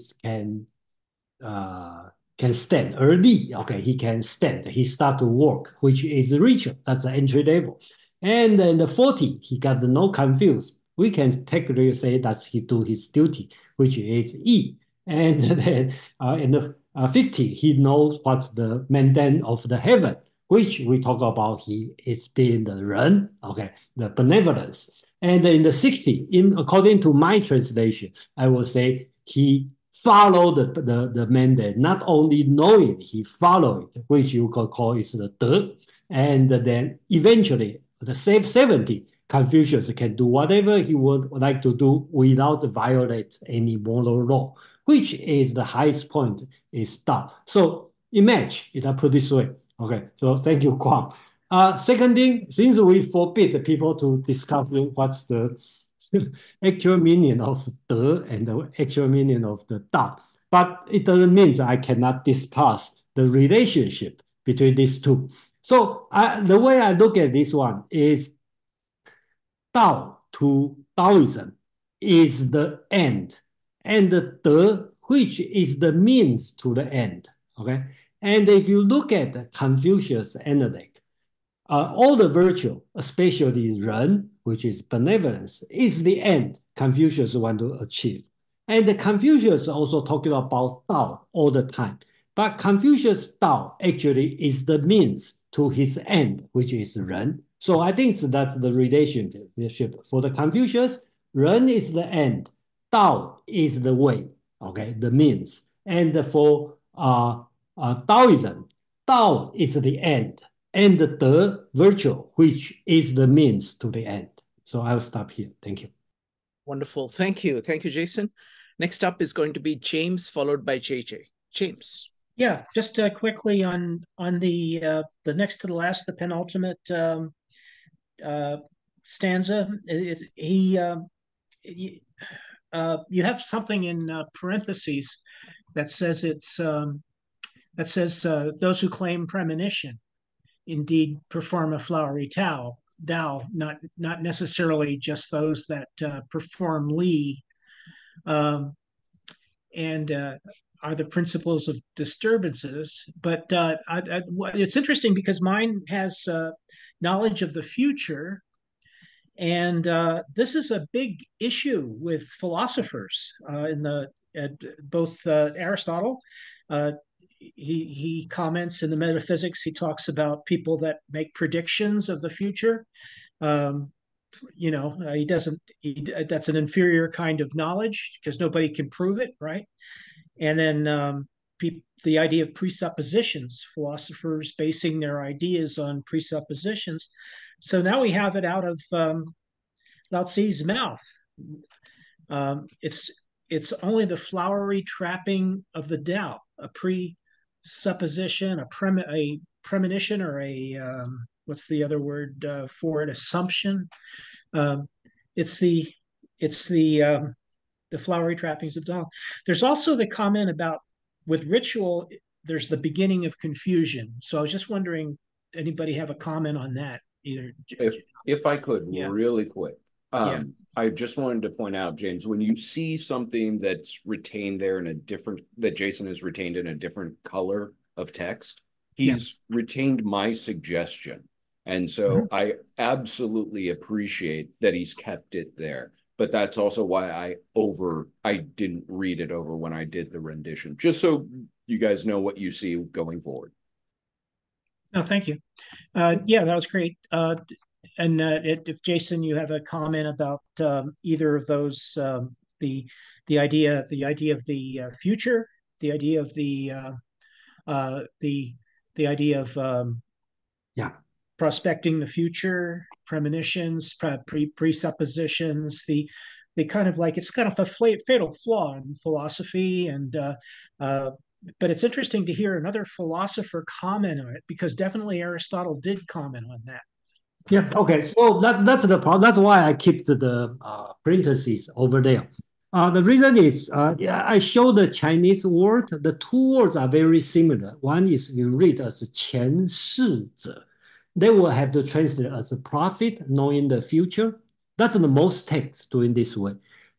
[SPEAKER 3] can stand early. Okay, he can stand. He start to work, which is ritual. That's the entry level. And in the 40, he got no confused. We can technically say that he do his duty, which is E. And then in the 50, he knows what's the mandate of the heaven, which we talk about he is being the Ren, okay, the benevolence. And in the 60, according to my translation, I will say he followed the mandate, not only knowing, he followed it, which you could call is the De. And then eventually, the 70, Confucius can do whatever he would like to do without violate any moral law, which is the highest point is Tao. So imagine, it I put this way. Okay, so thank you, Kwang. Second thing, since we forbid people to discuss what's the actual meaning of De and the actual meaning of the Tao, but it doesn't mean that I cannot discuss the relationship between these two. So the way I look at this one is Tao to Taoism is the end, and the De, which is the means to the end. Okay, and if you look at Confucius analect, all the virtue, especially Ren, which is benevolence, is the end Confucius want to achieve. And the Confucius also talking about Tao all the time. But Confucius Tao actually is the means to his end, which is Ren. So I think that's the relationship. For the Confucius, Ren is the end, Tao is the way, okay, the means. And for Taoism, Tao is the end, and the virtue, which is the means to the end. So I'll stop here. Thank you.
[SPEAKER 1] Wonderful. Thank you. Thank you, Jason. Next up is going to be James, followed by JJ. James.
[SPEAKER 4] Yeah, just quickly on the next to the last, the penultimate stanza. You have something in parentheses that says those who claim premonition indeed perform a flowery Tao, not necessarily just those that perform Li, and are the principles of disturbances. But it's interesting because mine has knowledge of the future, and this is a big issue with philosophers both Aristotle. He comments in the metaphysics. He talks about people that make predictions of the future. He doesn't. That's an inferior kind of knowledge because nobody can prove it, right? And then the idea of presuppositions, philosophers basing their ideas on presuppositions. So now we have it out of Lao Tzu's mouth. It's only the flowery trapping of the Tao, a presupposition, a premonition, or a what's the other word for it? Assumption. It's the flowery trappings of Tao. There's also the comment about with ritual, there's the beginning of confusion. So I was just wondering, anybody have a comment on that? Either
[SPEAKER 2] if I could,
[SPEAKER 4] yeah.
[SPEAKER 2] really quick.
[SPEAKER 4] Yeah.
[SPEAKER 2] I just wanted to point out, James, when you see something that's retained there in a different, that Jason has retained in a different color of text, he's retained my suggestion. And so I absolutely appreciate that he's kept it there. But that's also why I didn't read it over when I did the rendition, just so you guys know what you see going forward.
[SPEAKER 4] No, thank you. Yeah, that was great. And if Jason, you have a comment about either of those, the idea of the future, the idea of the idea of prospecting the future, premonitions, presuppositions, the kind of like, it's kind of a fatal flaw in philosophy, and but it's interesting to hear another philosopher comment on it, because definitely Aristotle did comment on that.
[SPEAKER 3] Yeah, okay. So that's the problem. That's why I keep the parentheses over there. The reason is, I show the Chinese word. The two words are very similar. One is you read as 前世者. They will have to translate as a prophet, knowing the future. That's the most text doing this way.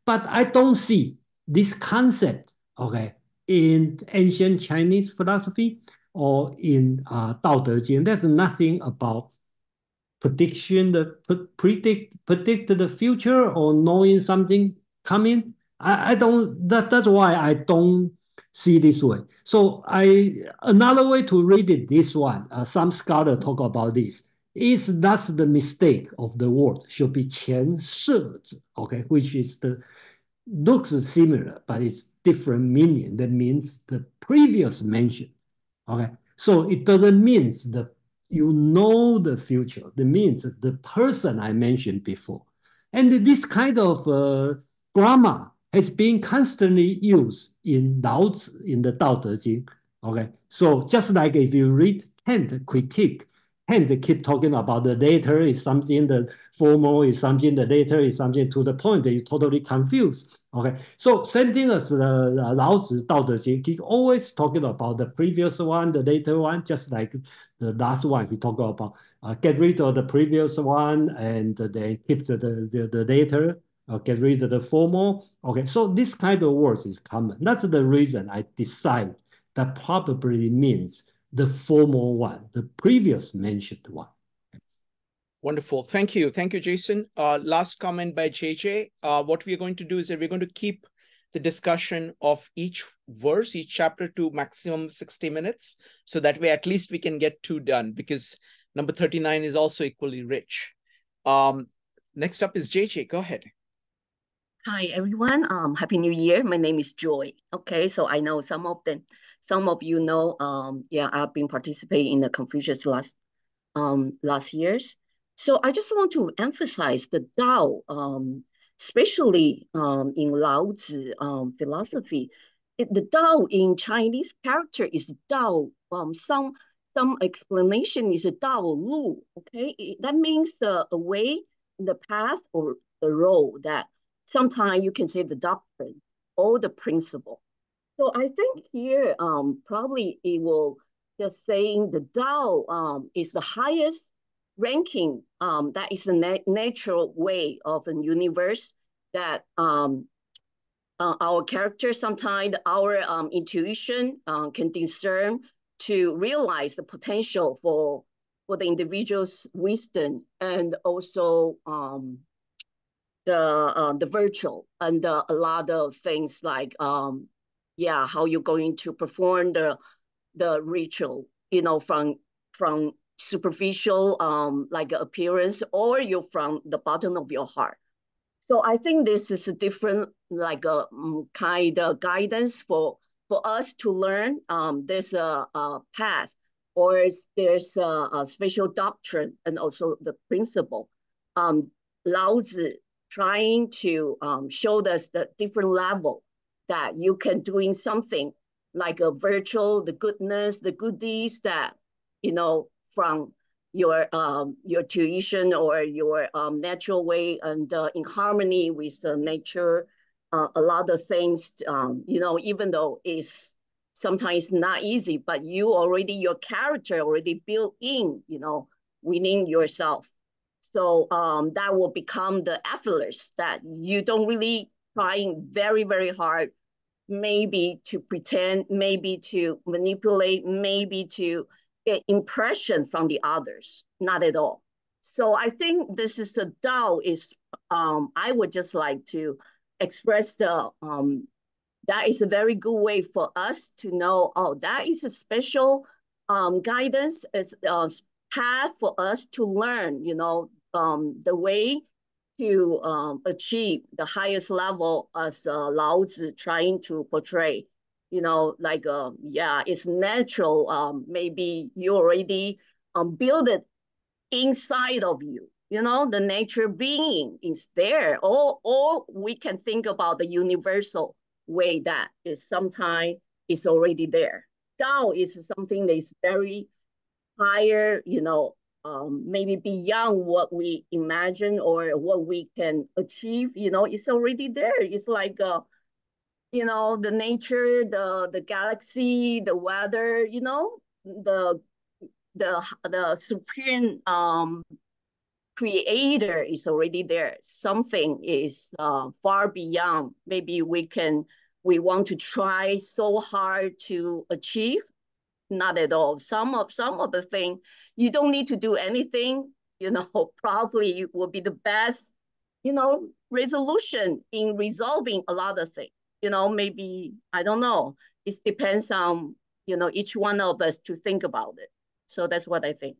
[SPEAKER 3] But I don't see this concept, okay, in ancient Chinese philosophy or in Tao Te Ching. There's nothing about prediction, predict the future or knowing something coming. I don't. That's why I don't see this way. So another way to read it, this one, some scholar talk about this, is that's the mistake of the word, should be 前设子, okay, which is looks similar, but it's different meaning. That means the previous mention, okay? So it doesn't mean you know the future. It means the person I mentioned before. And this kind of grammar has been constantly used in in the Tao Te Ching. Okay, so just like if you read Kant critique, Kant keep talking about the later is something, the formal is something, the later is something, to the point that you're totally confused. Okay, so same thing as the Laozi Tao Te Ching, he always talking about the previous one, the later one, just like the last one he talked about. Get rid of the previous one and then keep the later. Get rid of the formal. Okay, so this kind of words is common. That's the reason I decide that probably means the formal one, the previous mentioned one.
[SPEAKER 1] Wonderful. Thank you. Thank you, Jason. Last comment by JJ. What we're going to do is that we're going to keep the discussion of each verse, each chapter to maximum 60 minutes. So that way, at least we can get 2 done, because number 39 is also equally rich. Next up is JJ. Go ahead.
[SPEAKER 12] Hi, everyone. Happy New Year. My name is Joy. Okay, so I know some of you know, yeah, I've been participating in the Confucius last years. So I just want to emphasize the Tao, especially in Lao Tzu philosophy. The Tao in Chinese character is Tao. Some explanation is Tao Lu. Okay, that means a way, the path, or the road that sometimes you can say the doctrine or the principle. So I think here probably it will just saying the Tao is the highest ranking. That is the natural way of the universe that our character, sometimes our intuition can discern to realize the potential for the individual's wisdom, and also the virtual, and a lot of things like yeah, how you're going to perform the ritual, you know, from superficial like appearance, or you're from the bottom of your heart. So I think this is a different like a kind of guidance for us to learn. There's a path, or there's a special doctrine, and also the principle. Lao Tzu trying to show us the different level that you can doing something like a virtual, the goodness, the goodies that, you know, from your tuition or your natural way, and in harmony with nature, a lot of things, you know, even though it's sometimes not easy, but you already, your character already built in, you know, within yourself. So that will become the effortless, that you don't really trying very, very hard, maybe to pretend, maybe to manipulate, maybe to get impression from the others, not at all. So I think this is a Tao is, I would just like to express that is a very good way for us to know, oh, that is a special guidance, is a path for us to learn, you know, the way to achieve the highest level as Lao Tzu trying to portray. You know, like, yeah, it's natural. Maybe you already build it inside of you. You know, the nature being is there. Or we can think about the universal way that is sometimes is already there. Tao is something that is very higher, you know, maybe beyond what we imagine or what we can achieve. You know, it's already there. It's like, you know, the nature, the galaxy, the weather, you know, the supreme creator is already there. Something is far beyond. Maybe we want to try so hard to achieve. Not at all. Some of the thing, you don't need to do anything. probably will be the best, resolution in resolving a lot of things. Maybe, I don't know. It depends on, each one of us to think about it. So that's what I think.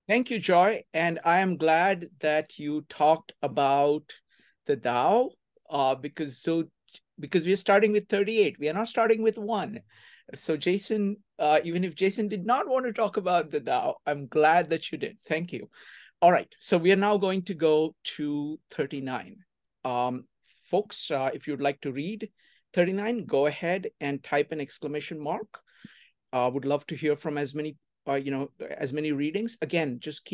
[SPEAKER 1] Thank you, Joy. And I am glad that you talked about the Tao, because we're starting with 38. We are not starting with 1. So Jason, even if Jason did not want to talk about the Tao, I'm glad that you did. Thank you. All right. So we are now going to go to 39. Folks, if you'd like to read 39, go ahead and type an exclamation mark. Would love to hear from as many as many readings. Again, just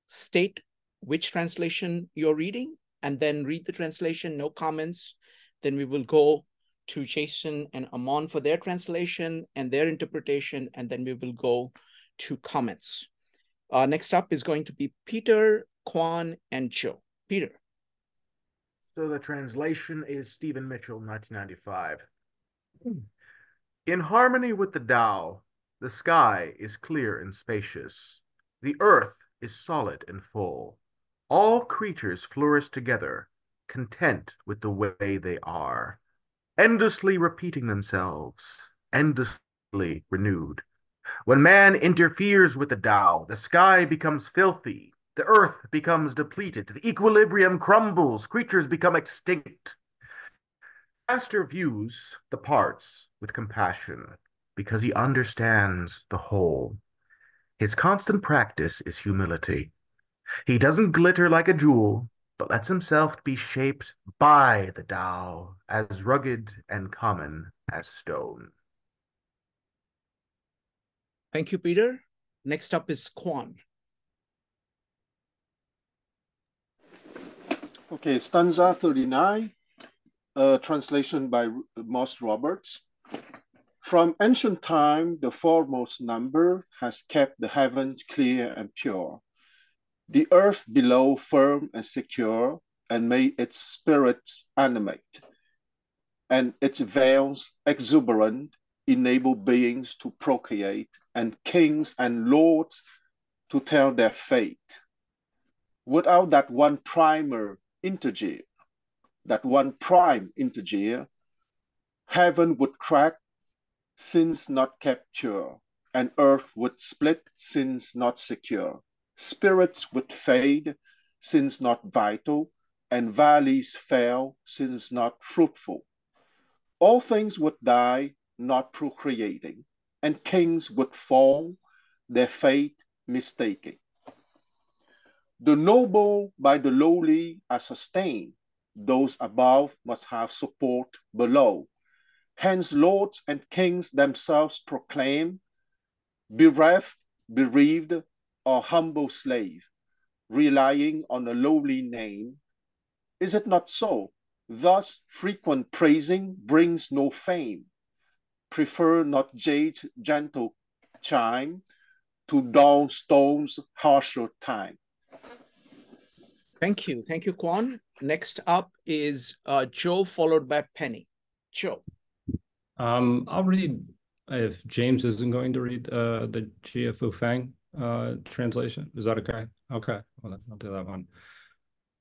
[SPEAKER 1] state which translation you're reading and then read the translation, no comments. Then we will go to Jason and Amon for their translation and their interpretation, and then we will go to comments. Next up is going to be Peter, Quan, and Joe. Peter.
[SPEAKER 5] So the translation is Stephen Mitchell, 1995. In harmony with the Tao, the sky is clear and spacious. The earth is solid and full. All creatures flourish together, content with the way they are, endlessly repeating themselves, endlessly renewed. When man interferes with the Tao, the sky becomes filthy, the earth becomes depleted, the equilibrium crumbles, creatures become extinct. Master views the parts with compassion because he understands the whole. His constant practice is humility. He doesn't glitter like a jewel, but lets himself be shaped by the Tao, as rugged and common as stone.
[SPEAKER 1] Thank you, Peter. Next up is Quan.
[SPEAKER 9] Okay, stanza 39, translation by Moss Roberts. From ancient time, the foremost number has kept the heavens clear and pure, the earth below firm and secure, and made its spirits animate, and its veils exuberant, enable beings to procreate, and kings and lords to tell their fate. Without that one prime integer, heaven would crack, since not kept pure, and earth would split, since not secure. Spirits would fade, since not vital, and valleys fail, since not fruitful. All things would die, not procreating, and kings would fall, their fate mistaking. The noble by the lowly are sustained, those above must have support below. Hence lords and kings themselves proclaim, bereft, bereaved, or humble slave, relying on a lowly name. Is it not so? Thus frequent praising brings no fame. Prefer not jade's gentle chime to dull stone's harsher time.
[SPEAKER 1] Thank you. Thank you, Quan. Next up is Joe, followed by Penny. Joe.
[SPEAKER 6] I'll read, if James isn't going to read the GFU Fang translation. Is that okay? Okay, well, I'll do that one.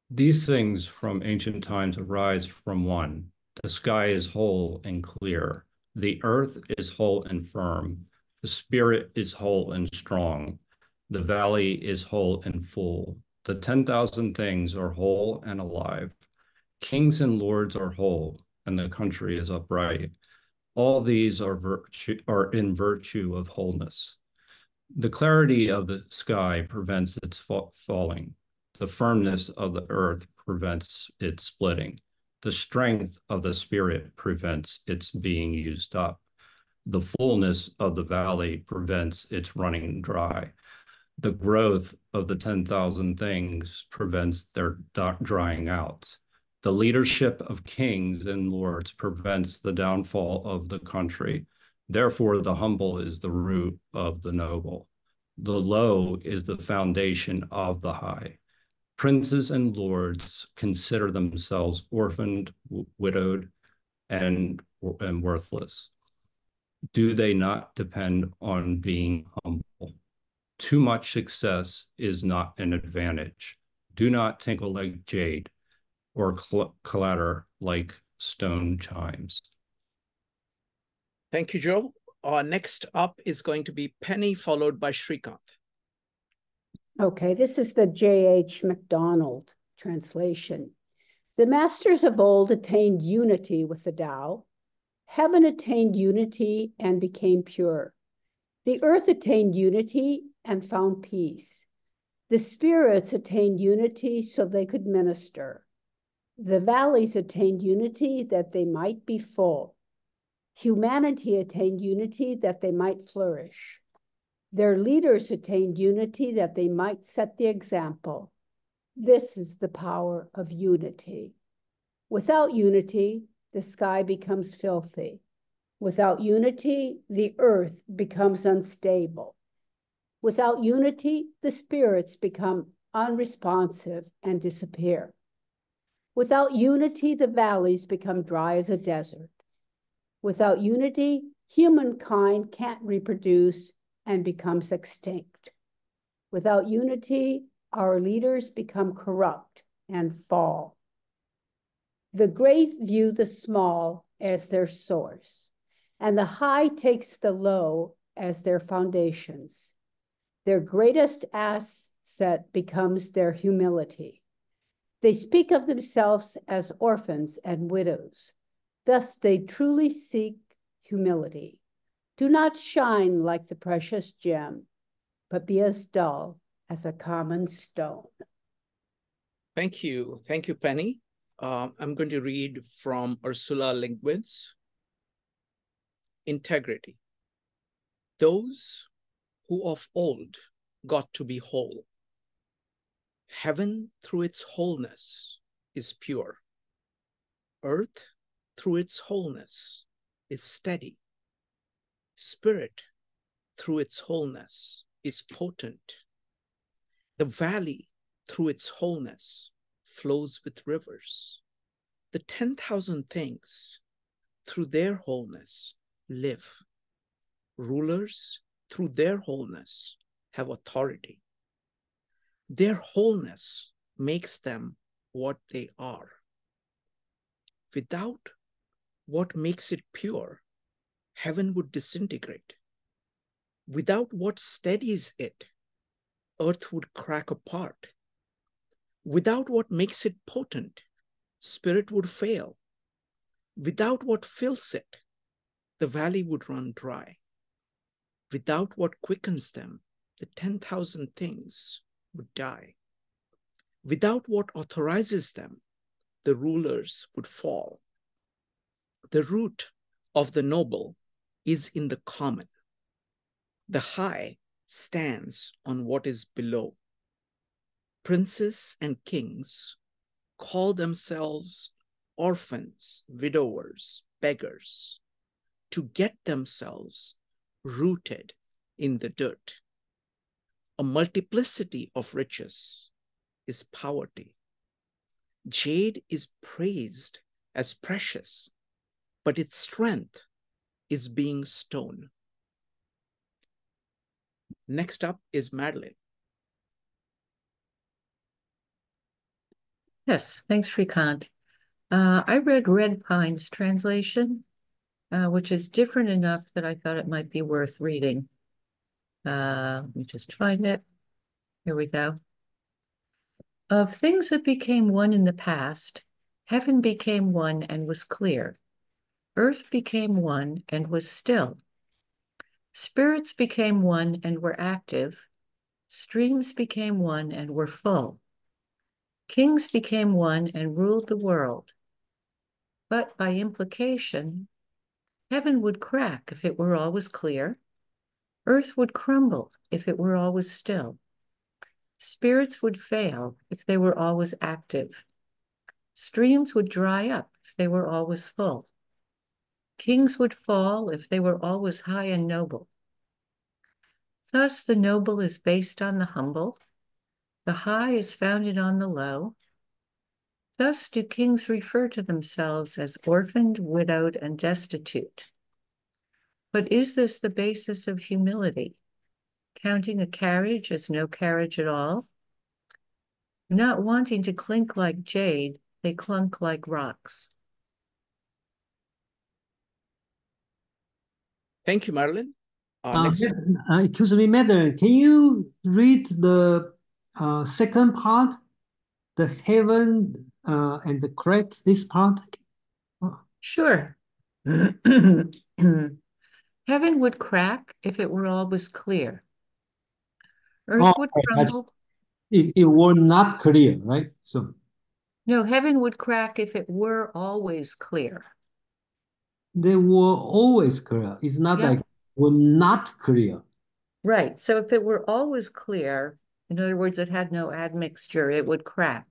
[SPEAKER 6] These things from ancient times arise from one. The sky is whole and clear. The earth is whole and firm. The spirit is whole and strong. The valley is whole and full. The 10,000 things are whole and alive. Kings and lords are whole, and the country is upright. All these are in virtue of wholeness. The clarity of the sky prevents its falling. The firmness of the earth prevents its splitting. The strength of the spirit prevents its being used up. The fullness of the valley prevents its running dry. The growth of the 10,000 things prevents their drying out. The leadership of kings and lords prevents the downfall of the country. Therefore, the humble is the root of the noble. The low is the foundation of the high. Princes and lords consider themselves orphaned, widowed, and worthless. Do they not depend on being humble? Too much success is not an advantage. Do not tinkle like jade or clatter like stone chimes.
[SPEAKER 1] Thank you, Joe. Next up is going to be Penny, followed by Srikanth.
[SPEAKER 7] Okay, this is the J.H. MacDonald translation. The masters of old attained unity with the Tao. Heaven attained unity and became pure. The earth attained unity and found peace. The spirits attained unity so they could minister. The valleys attained unity that they might be full. Humanity attained unity that they might flourish. Their leaders attained unity that they might set the example. This is the power of unity. Without unity, the sky becomes filthy. Without unity, the earth becomes unstable. Without unity, the spirits become unresponsive and disappear. Without unity, the valleys become dry as a desert. Without unity, humankind can't reproduce and becomes extinct. Without unity, our leaders become corrupt and fall. The great view the small as their source, and the high takes the low as their foundations. Their greatest asset becomes their humility. They speak of themselves as orphans and widows. Thus, they truly seek humility. Do not shine like the precious gem, but be as dull as a common stone.
[SPEAKER 1] Thank you. Thank you, Penny. I'm going to read from Ursula Linguin's Integrity. Those who of old got to be whole. Heaven through its wholeness is pure. Earth through its wholeness is steady. Spirit through its wholeness is potent. The valley through its wholeness flows with rivers. The 10,000 things through their wholeness live. Rulers through their wholeness have authority. Their wholeness makes them what they are. Without what makes it pure, heaven would disintegrate. Without what steadies it, earth would crack apart. Without what makes it potent, spirit would fail. Without what fills it, the valley would run dry. Without what quickens them, the 10,000 things would die. Without what authorizes them, the rulers would fall. The root of the noble is in the common. The high stands on what is below. Princes and kings call themselves orphans, widowers, beggars, to get themselves rooted in the dirt. A multiplicity of riches is poverty. Jade is praised as precious, but its strength is being stone. Next up is Madeline.
[SPEAKER 11] Yes, thanks, Srikanth. I read Red Pine's translation, which is different enough that I thought it might be worth reading. Let me just find it. Here we go. Of things that became one in the past, heaven became one and was clear. Earth became one and was still. Spirits became one and were active. Streams became one and were full. Kings became one and ruled the world. But by implication, heaven would crack if it were always clear. Earth would crumble if it were always still. Spirits would fail if they were always active. Streams would dry up if they were always full. Kings would fall if they were always high and noble. Thus the noble is based on the humble. The high is founded on the low. Thus do kings refer to themselves as orphaned, widowed, and destitute. But is this the basis of humility? counting a carriage as no carriage at all, not wanting to clink like jade, they clunk like rocks.
[SPEAKER 1] Thank you, Marilyn. Next.
[SPEAKER 3] Excuse me, Madeline, can you read the second part, the heaven and the crack, this part?
[SPEAKER 11] Sure. Heaven would crack if it were always clear. Earth would crumble.
[SPEAKER 3] It were not clear, right? So
[SPEAKER 11] no, heaven would crack if it were always clear.
[SPEAKER 3] They were always clear. It's not like were not clear.
[SPEAKER 11] Right. So if it were always clear, in other words, it had no admixture, it would crack.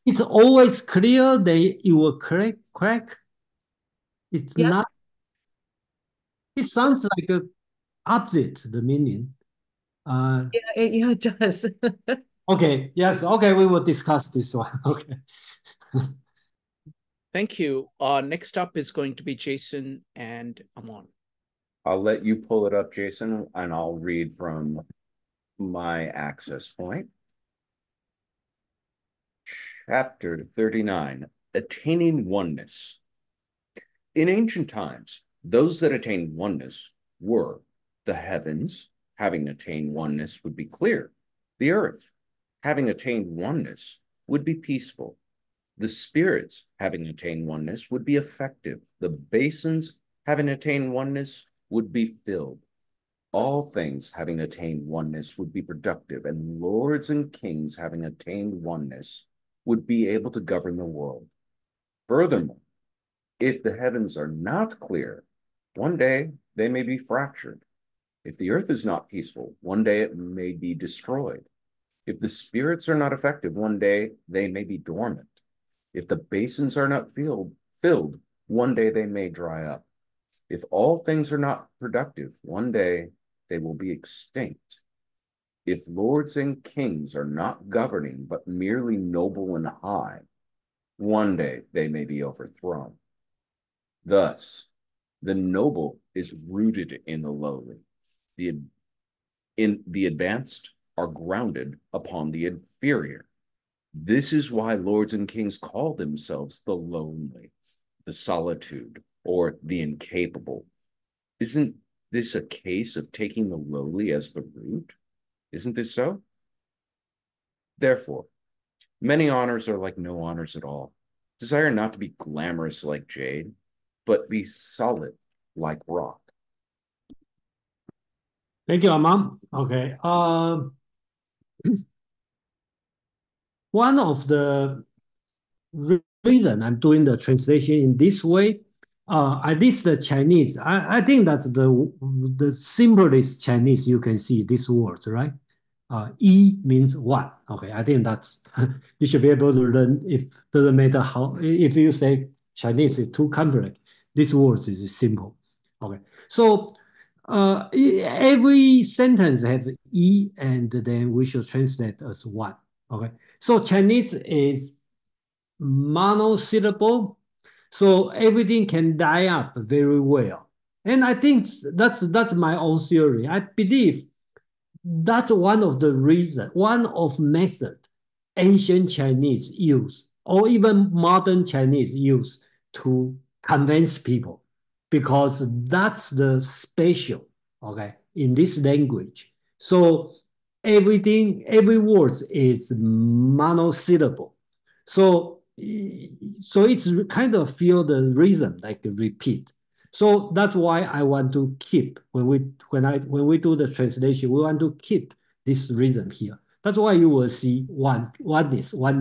[SPEAKER 3] It's always clear it will crack. It's not. It sounds like a opposite, the meaning.
[SPEAKER 11] Yeah, it does.
[SPEAKER 3] Okay, yes, okay, we will discuss this one. Okay.
[SPEAKER 1] Thank you. Next up is going to be Jason and Amon.
[SPEAKER 2] I'll let you pull it up, Jason, and I'll read from my access point. Chapter 39, Attaining Oneness. In ancient times, those that attained oneness were the heavens, having attained oneness would be clear. The earth, having attained oneness, would be peaceful. The spirits, having attained oneness, would be effective. The basins, having attained oneness, would be filled. All things, having attained oneness, would be productive, and lords and kings, having attained oneness, would be able to govern the world. Furthermore, if the heavens are not clear, one day they may be fractured. If the earth is not peaceful, one day it may be destroyed. If the spirits are not effective, one day they may be dormant. If the basins are not filled, one day they may dry up. If all things are not productive, one day they will be extinct. If lords and kings are not governing, but merely noble and high, one day they may be overthrown. Thus, the noble is rooted in the lowly. The advanced are grounded upon the inferior. This is why lords and kings call themselves the lonely, the solitude, or the incapable. Isn't this a case of taking the lowly as the root? Isn't this so? Therefore, many honors are like no honors at all. Desire not to be glamorous like jade, but be solid like rock.
[SPEAKER 3] Thank you, Amam. Okay. One of the reason I'm doing the translation in this way, at least the Chinese, I think that's the simplest Chinese you can see this word, right? E means one. Okay, I think that's you should be able to learn. If doesn't matter how, if you say Chinese is too complex, this word is simple. Okay, so every sentence have E, and then we should translate as one. Okay, so Chinese is monosyllable, so everything can die up very well. And I think that's my own theory. I believe that's one of the reasons, one of method ancient Chinese use, or even modern Chinese use to convince people, because that's the special, okay, in this language. So every word is monosyllable. So it's kind of feel the rhythm, like repeat. So that's why I want to keep when we do the translation, we want to keep this rhythm here. That's why you will see oneness on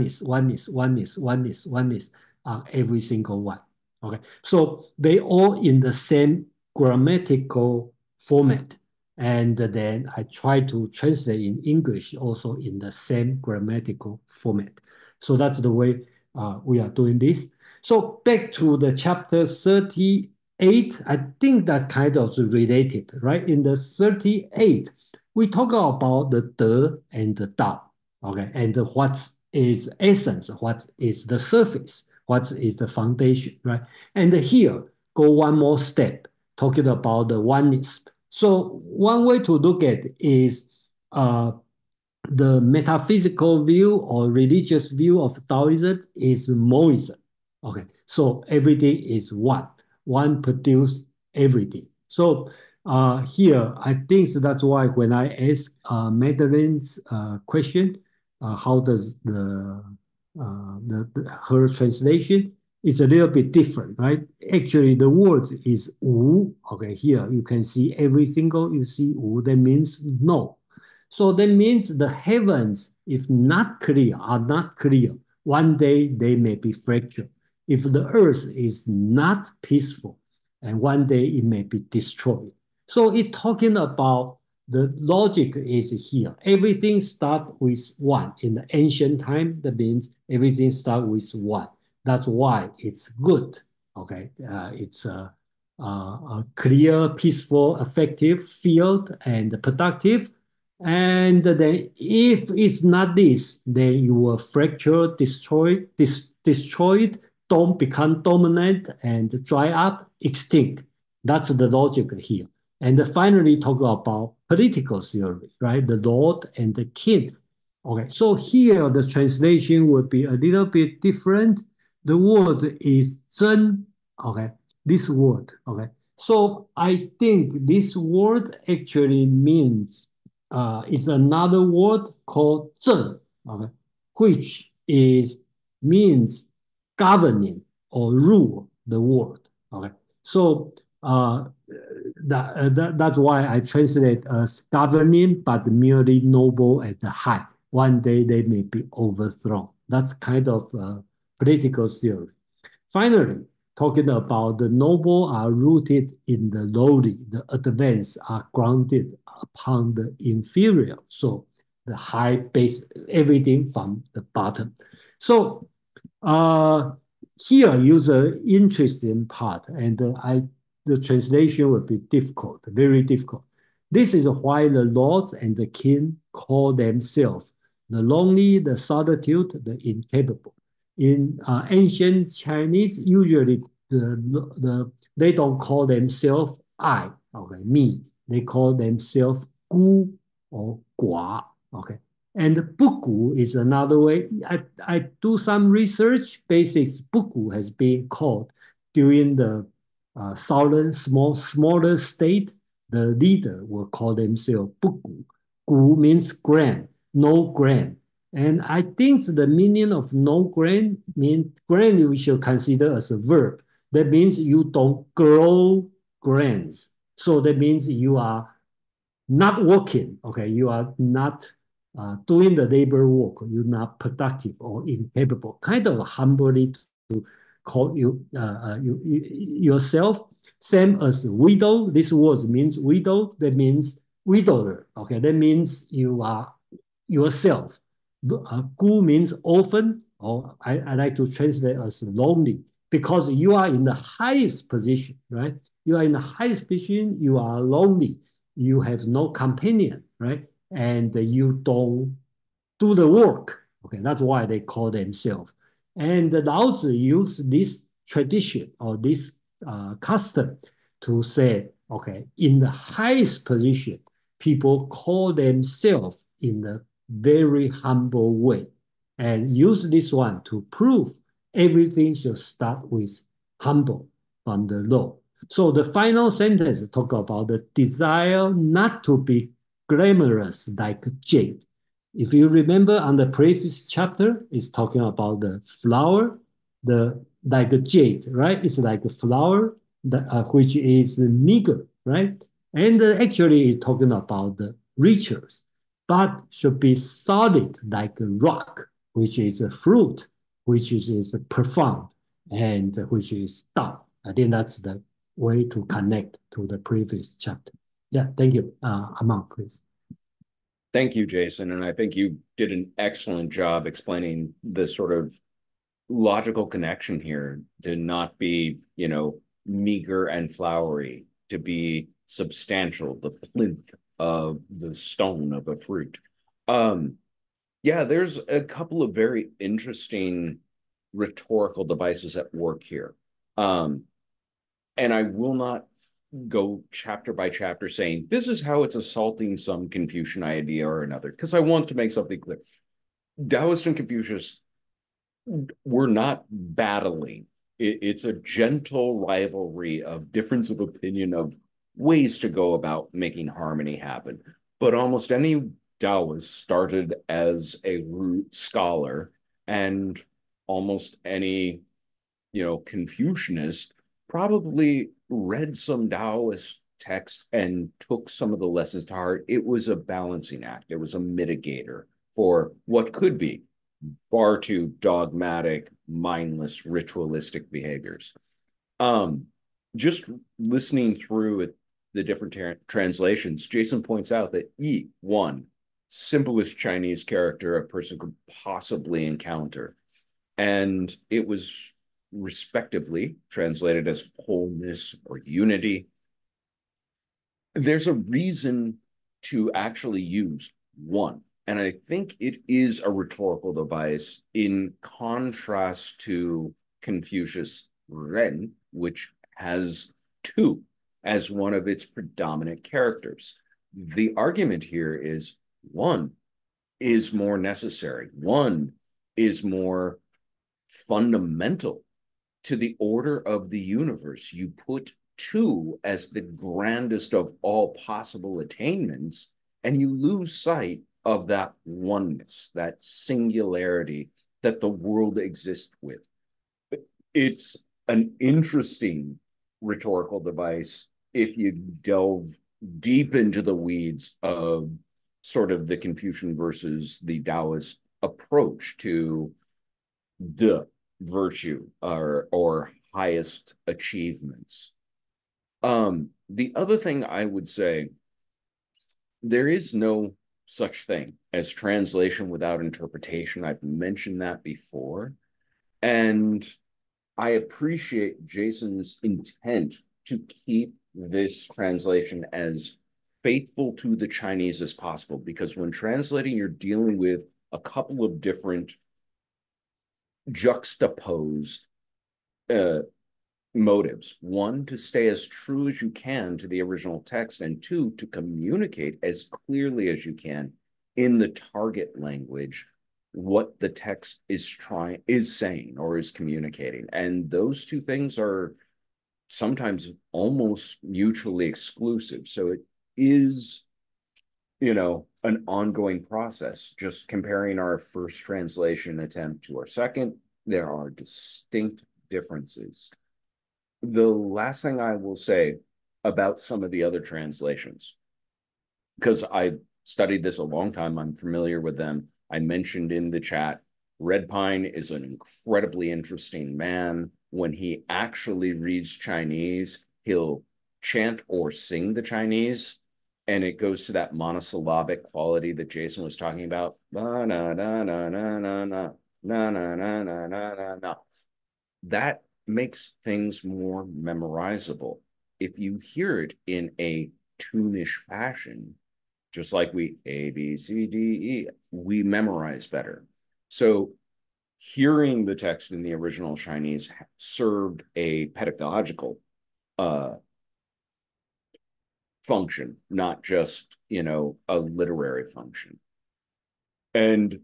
[SPEAKER 3] every single one. Okay, so they all in the same grammatical format, and then I try to translate in English also in the same grammatical format. So that's the way we are doing this. So back to the chapter 38, I think that's kind of related, right? In the 38, we talk about the De and the Dao, okay? And what is essence, what is the surface, what is the foundation, right? And here, go one more step, talking about the oneness. So one way to look at it is the metaphysical view or religious view of Taoism is monism. Okay, so everything is one. One produces everything. So here, I think that's why when I ask Madeline's question, how does her translation is a little bit different, right? Actually, the word is wu. Okay, here you can see every single you see wu. That means no. So that means the heavens, if not clear, are not clear. One day they may be fractured. If the earth is not peaceful, and one day it may be destroyed. So it's talking about the logic is here. Everything starts with one. In the ancient time, that means everything starts with one. That's why it's good. Okay, it's a clear, peaceful, effective field and productive. And then if it's not this, then you will fracture, destroyed, don't become dominant and dry up, extinct. That's the logic here. And finally talk about political theory, right? The Lord and the King. Okay, so here the translation will be a little bit different. The word is 真, okay, this word, okay. So I think this word actually means it's another word called 正, okay, which is means governing or rule the world. Okay, so that's why I translate as governing, but merely noble and high. One day they may be overthrown. That's kind of political theory. Finally, talking about the noble are rooted in the lowly, the advanced are grounded upon the inferior. So the high base everything from the bottom. So here use an interesting part, and the translation will be difficult, very difficult. This is why the lords and the king call themselves the lonely, the solitude, the incapable. In ancient Chinese, usually they don't call themselves I, okay, me. They call themselves gu or gua, okay. And buku is another way. I do some research. Basics buku has been called during the southern smaller state. The leader will call themselves buku. Gu means grand, no grand. And I think the meaning of no grand means grand we should consider as a verb. That means you don't grow grands. So that means you are not working, okay? You are not doing the labor work. You're not productive or incapable. Kind of humbly to call yourself. Same as widow. This word means widow. That means widower. Okay, that means you are yourself. Gu means orphan, or I like to translate as lonely, because you are in the highest position, right? You are in the highest position. You are lonely. You have no companion, right? And you don't do the work. Okay, that's why they call themselves. And Lao Tzu used this tradition or this custom to say, okay, in the highest position, people call themselves in a very humble way, and use this one to prove everything should start with humble from the low. So the final sentence talk about the desire not to be glamorous like jade. If you remember on the previous chapter, it's talking about the flower, the like a jade, right? It's like a flower that, which is meager, right? And actually it's talking about the riches, but should be solid like a rock, which is a fruit, which is profound, and which is Tao. I think that's the way to connect to the previous chapter. Yeah, thank you. Amang, please.
[SPEAKER 2] Thank you, Jason. And I think you did an excellent job explaining the sort of logical connection here to not be, meager and flowery, to be substantial, the plinth of the stone of a fruit. Yeah, there's a couple of very interesting rhetorical devices at work here. And I will not go chapter by chapter saying, this is how it's assaulting some Confucian idea or another, because I want to make something clear. Taoist and Confucius were not battling. It's a gentle rivalry of difference of opinion of ways to go about making harmony happen. But almost any Taoist started as a root scholar, and almost any, Confucianist probably read some Taoist text and took some of the lessons to heart. It was a balancing act. It was a mitigator for what could be far too dogmatic, mindless, ritualistic behaviors. Just listening through it, the different translations, Jason points out that Yi, one, simplest Chinese character a person could possibly encounter. And it was respectively translated as wholeness or unity. There's a reason to actually use one. And I think it is a rhetorical device in contrast to Confucius' Ren, which has two as one of its predominant characters. The argument here is one is more necessary. One is more fundamental to the order of the universe. You put two as the grandest of all possible attainments, and you lose sight of that oneness, that singularity that the world exists with. It's an interesting rhetorical device if you delve deep into the weeds of sort of the Confucian versus the Taoist approach to the virtue or highest achievements. The other thing I would say, there is no such thing as translation without interpretation. I've mentioned that before. And I appreciate Jason's intent to keep this translation as faithful to the Chinese as possible, because when translating, you're dealing with a couple of different juxtaposed motives. One, to stay as true as you can to the original text, and two, to communicate as clearly as you can in the target language what the text is saying or is communicating. And those two things are sometimes almost mutually exclusive. So it is, an ongoing process. Just comparing our first translation attempt to our second, there are distinct differences. The last thing I will say about some of the other translations, because I studied this a long time, I'm familiar with them. I mentioned in the chat, Red Pine is an incredibly interesting man. When he actually reads Chinese, he'll chant or sing the Chinese, and it goes to that monosyllabic quality that Jason was talking about. Na na na na na na na na na na na na na. That makes things more memorizable. If you hear it in a tune-ish fashion, just like we A, B, C, D, E, we memorize better. So hearing the text in the original Chinese served a pedagogical function, not just, a literary function. And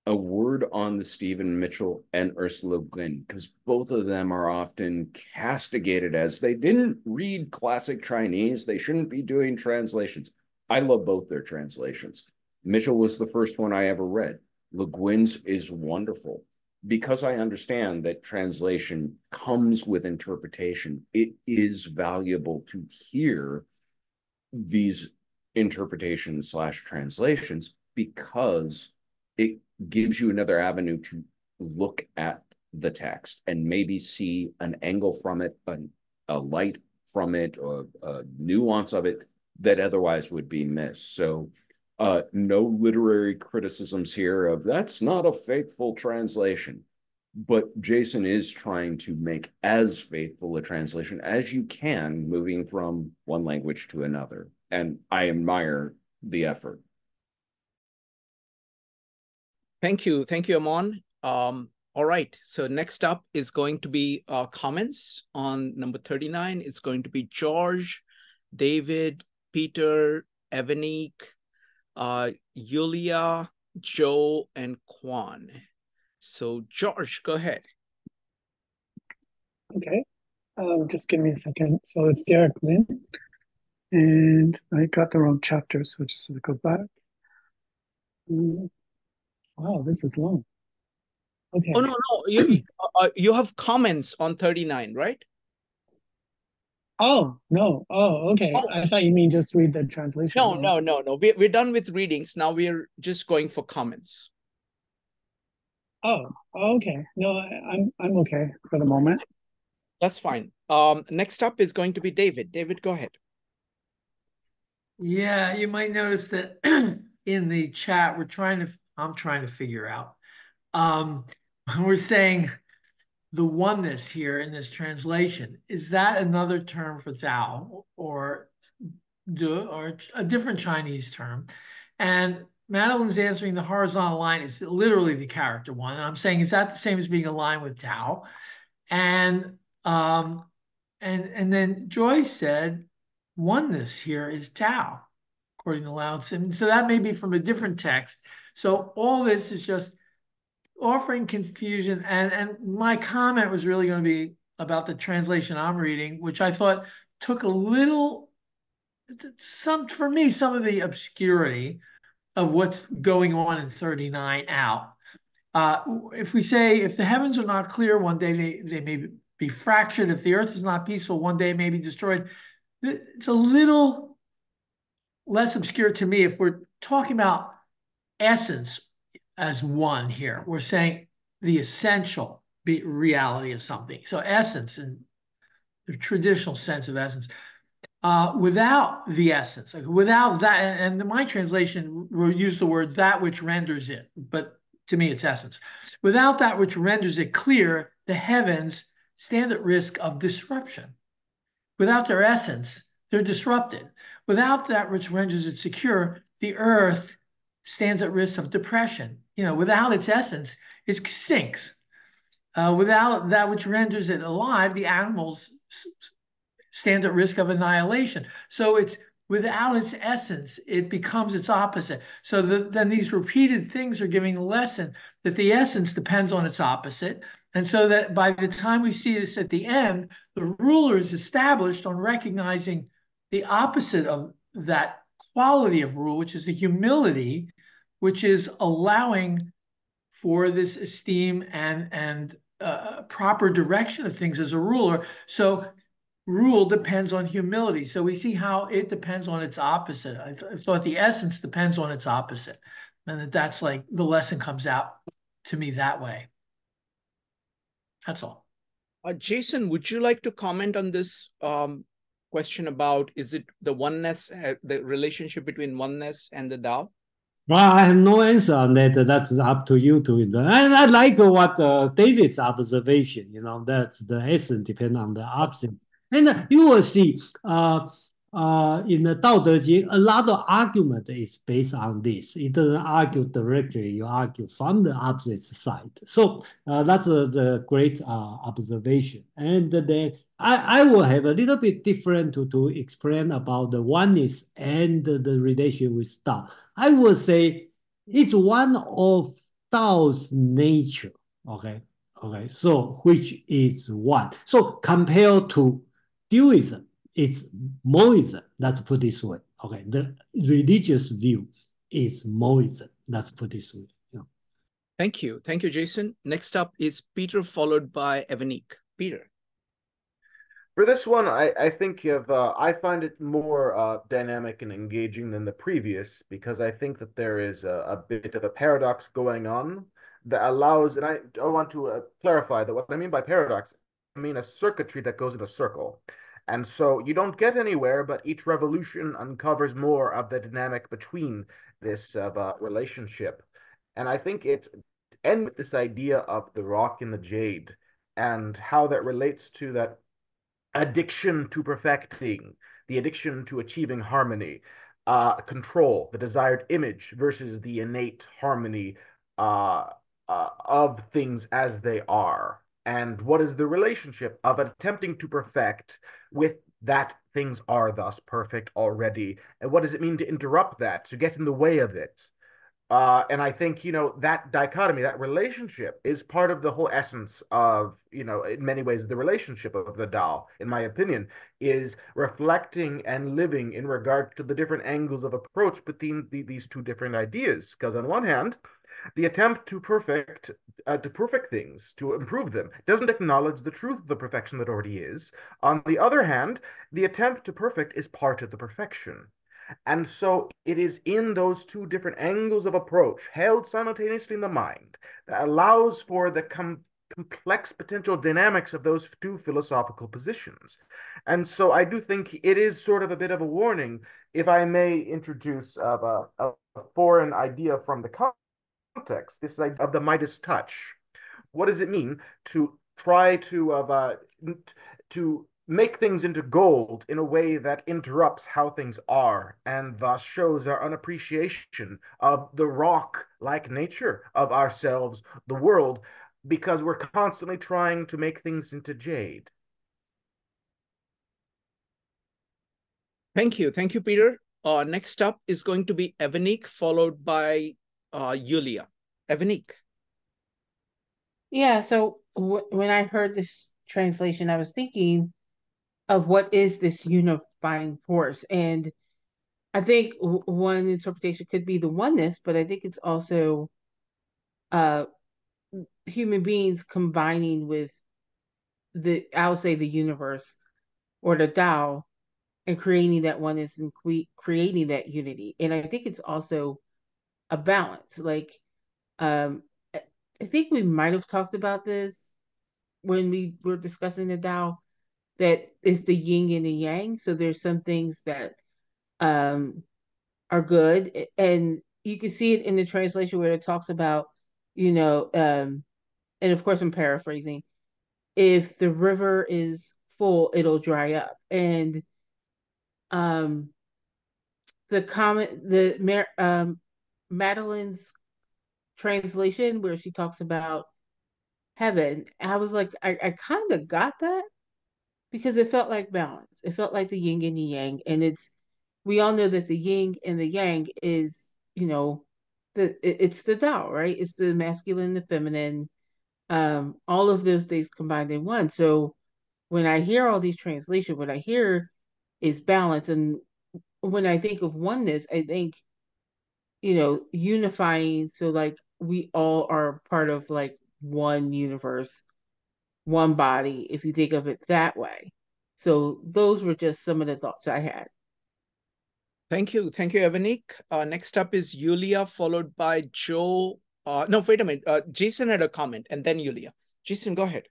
[SPEAKER 2] a word on the Stephen Mitchell and Ursula Le Guin, because both of them are often castigated as they didn't read classic Chinese. They shouldn't be doing translations. I love both their translations. Mitchell was the first one I ever read. Le Guin's is wonderful. Because I understand that translation comes with interpretation, it is valuable to hear these interpretations / translations, because it gives you another avenue to look at the text and maybe see an angle from it, a light from it, or a nuance of it that otherwise would be missed. So no literary criticisms here of that's not a faithful translation. But Jason is trying to make as faithful a translation as you can, moving from one language to another. And I admire the effort.
[SPEAKER 1] Thank you. Thank you, Amon. All right. So next up is going to be comments on number 39. It's going to be George. David, Peter, Evanique, Yulia, Joe, and Kwan. So George, go ahead.
[SPEAKER 8] Okay. Just give me a second. So it's Derek Lynn, and I got the wrong chapter, so just go back. Wow, this is long. Okay.
[SPEAKER 1] Oh, no. You have comments on 39, right?
[SPEAKER 8] Oh, no. Oh, okay.
[SPEAKER 1] Oh.
[SPEAKER 8] I thought you mean just read the translation.
[SPEAKER 1] No. We're done with readings. Now we're just going for comments.
[SPEAKER 8] Oh, okay. No, I'm okay for the moment.
[SPEAKER 1] That's fine. Next up is going to be David. David, go ahead.
[SPEAKER 10] Yeah, you might notice that in the chat, I'm trying to figure out. We're saying the oneness here in this translation. Is that another term for Tao or a different Chinese term? And Madeline's answering the horizontal line is literally the character one. And I'm saying, is that the same as being aligned with Tao? And then Joyce said, oneness here is Tao, according to Lao Tzu. So that may be from a different text. So all this is just offering confusion. And my comment was really going to be about the translation I'm reading, which I thought took a little, for me, some of the obscurity of what's going on in 39 out. If we say, if the heavens are not clear, one day they may be fractured. If the earth is not peaceful, one day it may be destroyed. It's a little less obscure to me if we're talking about essence as one here. We're saying the essential reality of something. So essence in the traditional sense of essence. Without the essence, like without that, and my translation will use the word that which renders it, but to me it's essence. Without that which renders it clear, the heavens stand at risk of disruption. Without their essence, they're disrupted. Without that which renders it secure, the earth stands at risk of depression. Without its essence, it sinks. Without that which renders it alive, the animals stand at risk of annihilation. So it's without its essence, it becomes its opposite. So then these repeated things are giving a lesson that the essence depends on its opposite. And so that by the time we see this at the end, the ruler is established on recognizing the opposite of that quality of rule, which is the humility, which is allowing for this esteem and proper direction of things as a ruler. So rule depends on humility. So we see how it depends on its opposite. I thought the essence depends on its opposite. And that's like the lesson comes out to me that way. That's all.
[SPEAKER 1] Jason, would you like to comment on this question about, is it the oneness, the relationship between oneness and the Tao?
[SPEAKER 3] Well, I have no answer on that. That's up to you to. And I like what David's observation. That's the essence depend on the opposite. And you will see in the Tao Te Ching, a lot of argument is based on this. It doesn't argue directly, you argue from the opposite side. So that's the great observation. And then I will have a little bit different to explain about the oneness and the relation with Tao. I would say it's one of Tao's nature. Okay. So which is one. So compared to dualism, it's monism. Let's put this way. Okay. The religious view is monism. Let's put this way.
[SPEAKER 1] Thank you, Jason. Next up is Peter, followed by Evanique. Peter.
[SPEAKER 5] For this one, I think I find it more dynamic and engaging than the previous because I think that there is a bit of a paradox going on that allows, and I want to clarify that what I mean by paradox, I mean a circuitry that goes in a circle. And so you don't get anywhere, but each revolution uncovers more of the dynamic between this relationship. And I think it ends with this idea of the rock and the jade and how that relates to that addiction to perfecting, the addiction to achieving harmony, control, the desired image versus the innate harmony of things as they are. And what is the relationship of attempting to perfect with that things are thus perfect already. And what does it mean to interrupt that, to get in the way of it? And I think, that dichotomy, that relationship is part of the whole essence of, in many ways, the relationship of the Tao, in my opinion, is reflecting and living in regard to the different angles of approach between these two different ideas. Because on one hand, the attempt to perfect things, to improve them, doesn't acknowledge the truth of the perfection that already is. On the other hand, the attempt to perfect is part of the perfection. And so it is in those two different angles of approach, held simultaneously in the mind, that allows for the complex potential dynamics of those two philosophical positions. And so I do think it is sort of a bit of a warning, if I may introduce a foreign idea from the context, this idea of the Midas touch. What does it mean to try to make things into gold in a way that interrupts how things are and thus shows our unappreciation of the rock-like nature of ourselves, the world, because we're constantly trying to make things into jade.
[SPEAKER 1] Thank you. Thank you, Peter. Next up is going to be Evanik, followed by Yulia. Evanik.
[SPEAKER 13] Yeah, so when I heard this translation, I was thinking of what is this unifying force. And I think one interpretation could be the oneness, but I think it's also human beings combining with I would say the universe or the Tao and creating that oneness and creating that unity. And I think it's also a balance. Like, I think we might have talked about this when we were discussing the Tao, that it's the yin and the yang. So there's some things that are good, and you can see it in the translation where it talks about, and of course I'm paraphrasing, if the river is full, it'll dry up. And the comment, Madeline's translation where she talks about heaven, I was like, I kind of got that because it felt like balance. It felt like the yin and the yang. And we all know that the yin and the yang is, it's the Tao, right? It's the masculine, the feminine, all of those things combined in one. So when I hear all these translations, what I hear is balance. And when I think of oneness, I think, unifying. So like we all are part of like one universe, one body, if you think of it that way. So those were just some of the thoughts I had.
[SPEAKER 1] Thank you. Thank you, Evanik. Next up is Yulia, followed by Joe. No, wait a minute. Jason had a comment, and then Yulia. Jason, go ahead.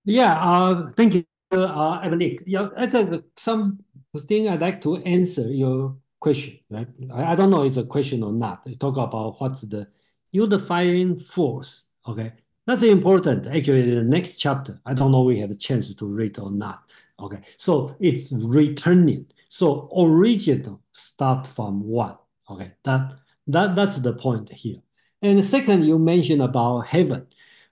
[SPEAKER 3] Yeah, thank you, Evanik. Yeah, I think something I'd like to answer your question, right? I don't know if it's a question or not. You talk about what's the unifying force, okay? That's important. Actually, the next chapter, I don't know we have a chance to read or not, okay? So it's returning. So original start from one, okay? That's the point here. And the second, you mentioned about heaven.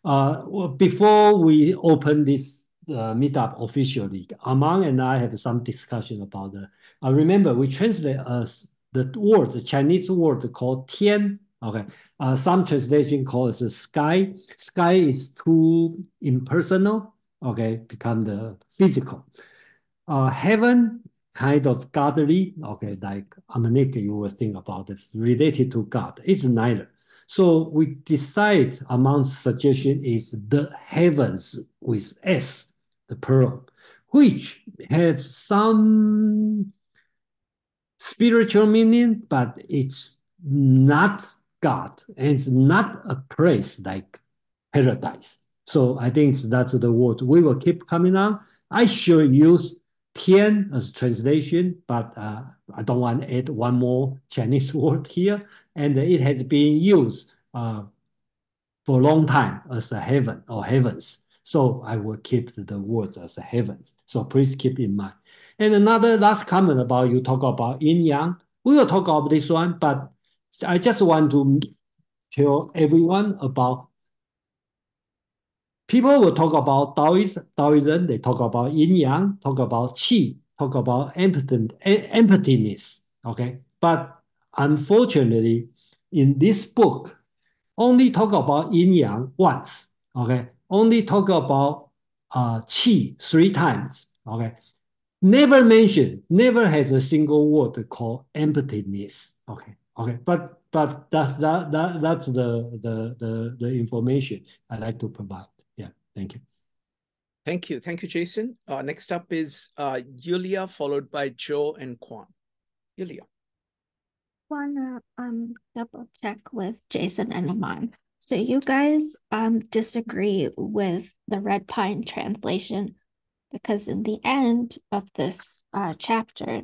[SPEAKER 3] Well, before we open this meetup officially, Amang and I have some discussion about the. Remember, we translate as the word, the Chinese word called "tian." Okay, some translation calls it sky. Sky is too impersonal. Okay, become the physical. Heaven kind of godly. Okay, like Amanik, you will think about this related to God. It's neither. So we decide among suggestion is the heavens with S, the plural, which have some spiritual meaning, but it's not God and it's not a place like paradise. So I think that's the word we will keep coming on. I should use Tian as translation, but I don't want to add one more Chinese word here. And it has been used for a long time as a heaven or heavens. So I will keep the words as a heavens. So please keep in mind. And another last comment about you talk about yin yang. We will talk about this one, but I just want to tell everyone about people will talk about Taoism, they talk about yin yang, talk about qi, talk about emptiness. Okay, but unfortunately, in this book, only talk about yin yang once. Okay, only talk about qi 3 times. Okay, never mention, never has a single word called emptiness. Okay, okay, but that's the information I like to provide. Yeah, thank you.
[SPEAKER 1] Thank you, Jason. Next up is Yulia, followed by Joe and Quan. Yulia.
[SPEAKER 14] Wanna double check with Jason and Aman. So you guys disagree with the Red Pine translation because in the end of this chapter,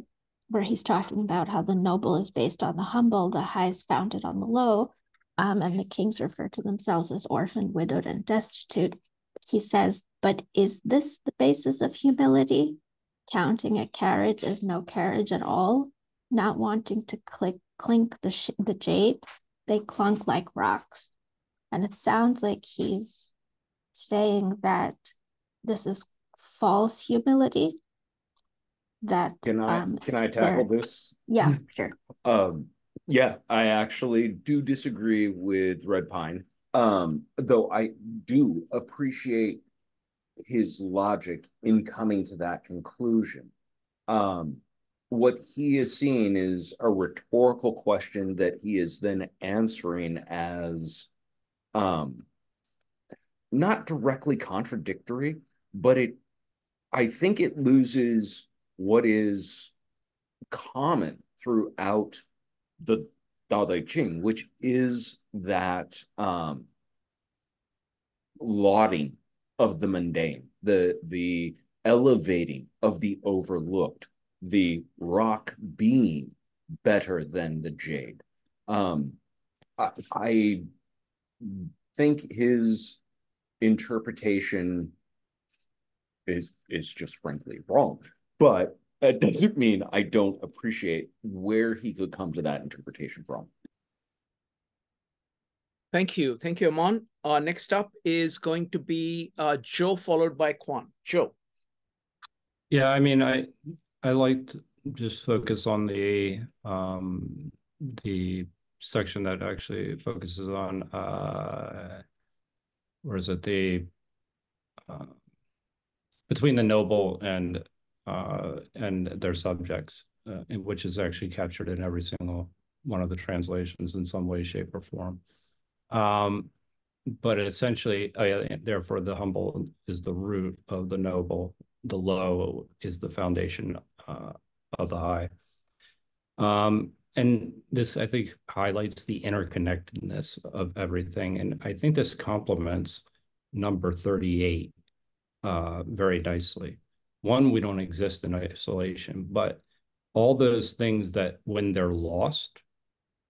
[SPEAKER 14] where he's talking about how the noble is based on the humble, the high is founded on the low, and the kings refer to themselves as orphaned, widowed, and destitute, he says, but is this the basis of humility? Counting a carriage as no carriage at all, not wanting to clink the jade, they clunk like rocks. And it sounds like he's saying that this is false humility. That
[SPEAKER 2] can I tackle this?
[SPEAKER 14] Yeah, sure.
[SPEAKER 2] Yeah, I actually do disagree with Red Pine. Though I do appreciate his logic in coming to that conclusion. What he is seeing is a rhetorical question that he is then answering as not directly contradictory, but I think it loses what is common throughout the Tao Te Ching, which is that lauding of the mundane, the elevating of the overlooked, the rock being better than the jade. I think his interpretation is just frankly wrong, but that doesn't mean I don't appreciate where he could come to that interpretation from.
[SPEAKER 1] Thank you, Aman. Next up is going to be Joe, followed by Quan. Joe.
[SPEAKER 6] Yeah, I mean, I like to just focus on the section that actually focuses on or is it the between the noble and their subjects, which is actually captured in every single one of the translations in some way, shape, or form. But essentially, therefore, the humble is the root of the noble. The low is the foundation of the high. And this, I think, highlights the interconnectedness of everything. And I think this complements number 38 very nicely. One, we don't exist in isolation, but all those things that when they're lost,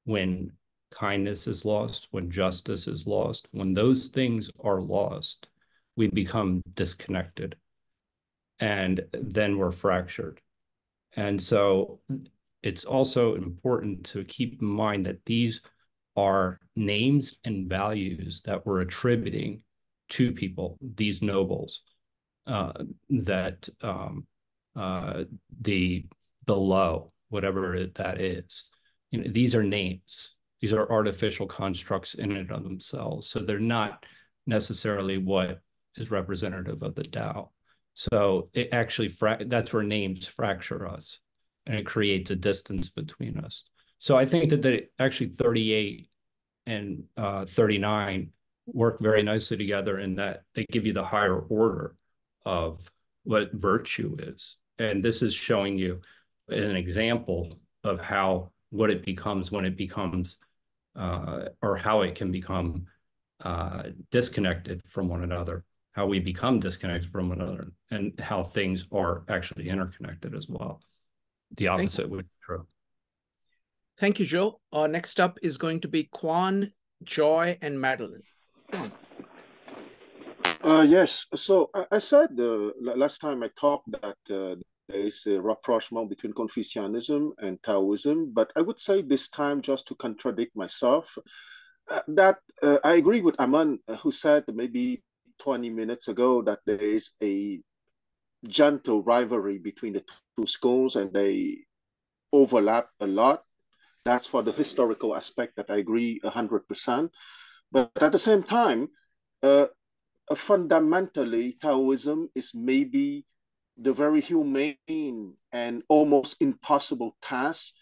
[SPEAKER 6] when kindness is lost, when justice is lost, when those things are lost, we become disconnected and then we're fractured. And so it's also important to keep in mind that these are names and values that we're attributing to people, these nobles, that the low, whatever that is, you know, these are names. These are artificial constructs in and of themselves. So they're not necessarily what is representative of the Tao. So it actually, that's where names fracture us and it creates a distance between us. So I think that actually 38 and 39 work very nicely together in that they give you the higher order of what virtue is. And this is showing you an example of how what it becomes when it becomes or how it can become disconnected from one another, how we become disconnected from one another, and how things are actually interconnected as well. The opposite would be true.
[SPEAKER 1] Thank you, Joe. Next up is going to be Quan, Joy, and Madeline.
[SPEAKER 9] Yes. So I said last time I talked that there is a rapprochement between Confucianism and Taoism, but I would say this time, just to contradict myself, that I agree with Aman, who said maybe 20 minutes ago that there is a gentle rivalry between the two schools, and they overlap a lot. That's for the historical aspect that I agree 100%. But at the same time, fundamentally, Taoism is maybe the very humane and almost impossible task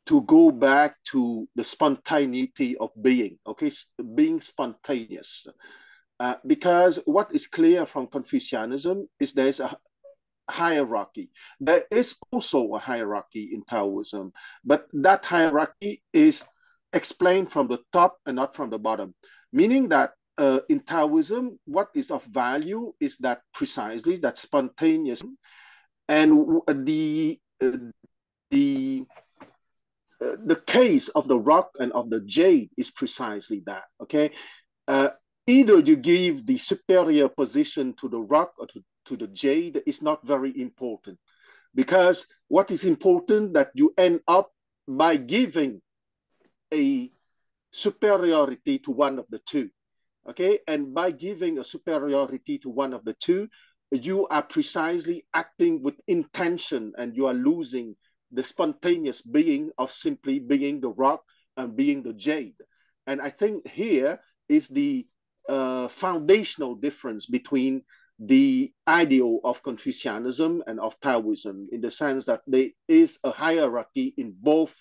[SPEAKER 9] to go back to the spontaneity of being, okay, being spontaneous. Because what is clear from Confucianism is there's a hierarchy. There is also a hierarchy in Taoism, but that hierarchy is explained from the top and not from the bottom, meaning that in Taoism, what is of value is that precisely that spontaneous, and the case of the rock and of the jade is precisely that. Okay, either you give the superior position to the rock or to the jade is not very important, because what is important that you end up by giving a superiority to one of the two. Okay, and by giving a superiority to one of the two, you are precisely acting with intention, and you are losing the spontaneous being of simply being the rock and being the jade. And I think here is the foundational difference between the ideal of Confucianism and of Taoism, in the sense that there is a hierarchy in both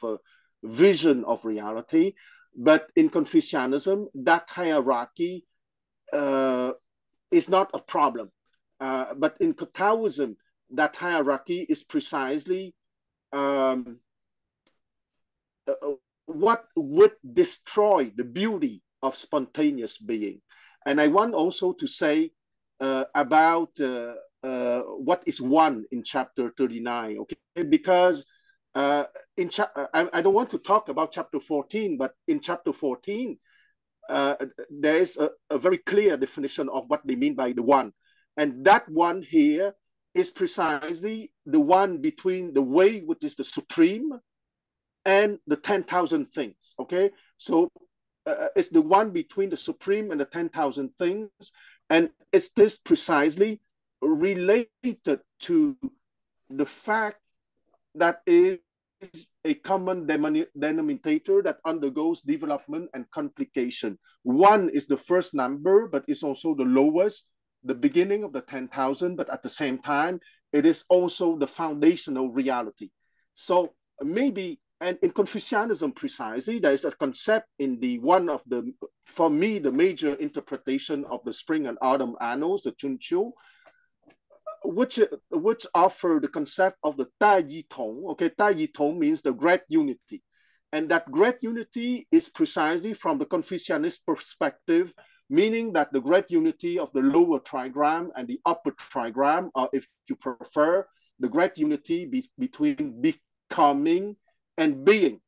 [SPEAKER 9] vision of reality. But in Confucianism, that hierarchy is not a problem. But in Taoism, that hierarchy is precisely what would destroy the beauty of spontaneous being. And I want also to say about what is one in chapter 39, okay? Because I don't want to talk about chapter 14, but in chapter 14, there is a very clear definition of what they mean by the one. And that one here is precisely the one between the way, which is the supreme, and the 10,000 things, okay? So it's the one between the supreme and the 10,000 things. And it's this precisely related to the fact that is a common denominator that undergoes development and complication. One is the first number, but it's also the lowest, the beginning of the 10,000, but at the same time, it is also the foundational reality. So maybe, and in Confucianism precisely, there is a concept in the one of the, for me, the major interpretation of the Spring and Autumn Annals, the Chunqiu, which offer the concept of the Tai Yi Tong. Okay, Tai Yi Tong means the great unity. And that great unity is precisely from the Confucianist perspective, meaning that the great unity of the lower trigram and the upper trigram, or if you prefer, the great unity between becoming and being.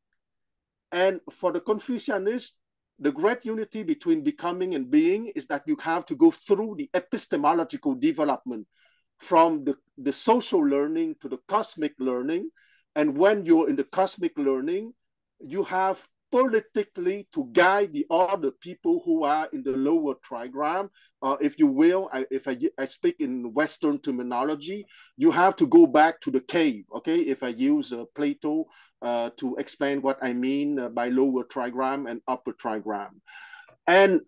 [SPEAKER 9] And for the Confucianists, the great unity between becoming and being is that you have to go through the epistemological development from the social learning to the cosmic learning. And when you're in the cosmic learning, you have politically to guide the other people who are in the lower trigram. If you will, if I speak in Western terminology, you have to go back to the cave, okay? If I use Plato to explain what I mean by lower trigram and upper trigram. And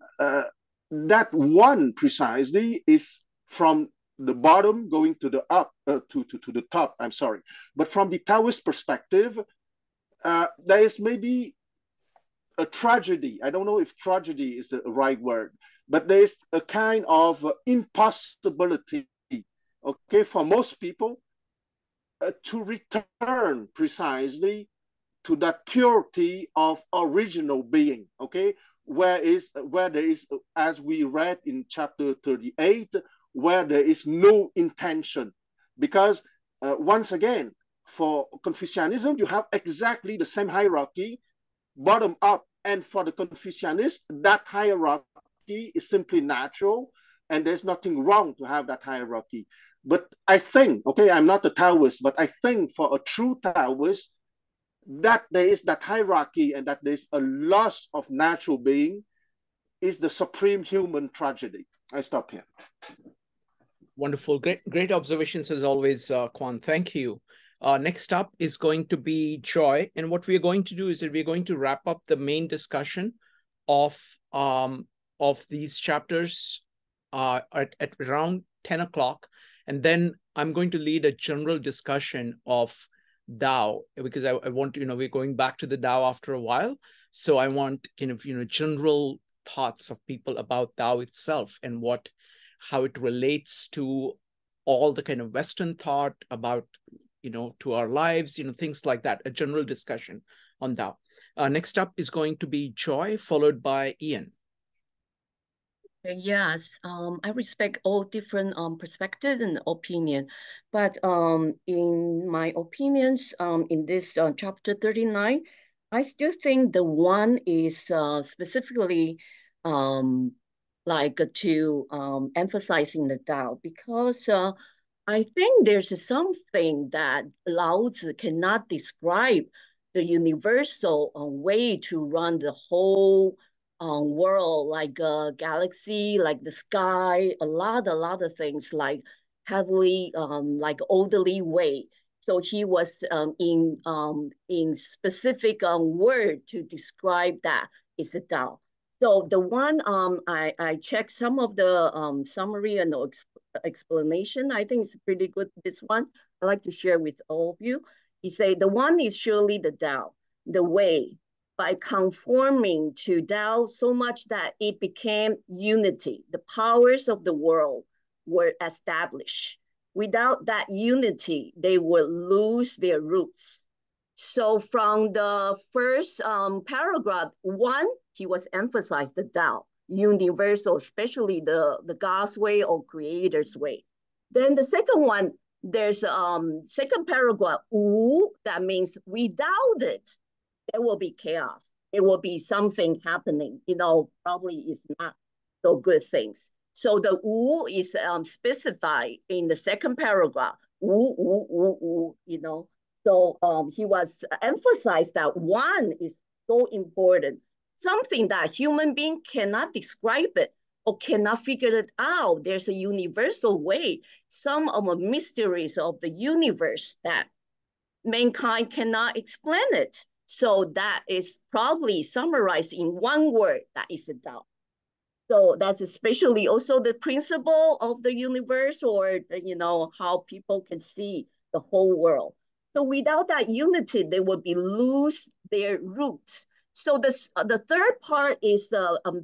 [SPEAKER 9] that one precisely is from the bottom going to the up, to the top, I'm sorry. But from the Taoist perspective, there is maybe a tragedy. I don't know if tragedy is the right word, but there's a kind of impossibility, okay, for most people to return precisely to that purity of original being, okay, where there is, as we read in chapter 38, where there is no intention. Because once again, for Confucianism, you have exactly the same hierarchy, bottom up. And for the Confucianists, that hierarchy is simply natural, and there's nothing wrong to have that hierarchy. But I think, okay, I'm not a Taoist, but I think for a true Taoist, that there is that hierarchy and that there's a loss of natural being is the supreme human tragedy. I stop here.
[SPEAKER 1] Wonderful. Great observations as always, Kwan. Thank you. Next up is going to be Joy. And what we're going to do is that we're going to wrap up the main discussion of these chapters at around 10 o'clock. And then I'm going to lead a general discussion of Tao, because I want, we're going back to the Tao after a while. So I want general thoughts of people about Tao itself and how it relates to all the kind of Western thought about, to our lives, things like that, a general discussion on Tao. Next up is going to be Joy, followed by Ian.
[SPEAKER 12] Yes, I respect all different perspectives and opinion, but in my opinions, in this chapter 39, I still think the one is specifically like to emphasizing the Tao, because I think there's something that Lao Tzu cannot describe the universal way to run the whole world, like a galaxy, like the sky, a lot of things, like heavily, like orderly way. So he was in specific word to describe that is a Tao. So the one I checked some of the summary and explanation. I think it's pretty good. This one I like to share with all of you. He say the one is surely the Tao, the way, by conforming to Tao so much that it became unity. The powers of the world were established. Without that unity, they would lose their roots. So from the first paragraph, one, he was emphasized the Tao, universal, especially the God's way or Creator's way. Then the second one, there's second paragraph, Wu, that means without it, there will be chaos. It will be something happening, probably is not so good things. So the Wu is specified in the second paragraph, Wu, Wu, Wu, Wu, So he was emphasized that one is so important, something that human being cannot describe it or cannot figure it out. There's a universal way, some of the mysteries of the universe that mankind cannot explain it. So that is probably summarized in one word, that is the Tao. So that's especially also the principle of the universe, or how people can see the whole world. So without that unity, they would be lose their roots. So the third part is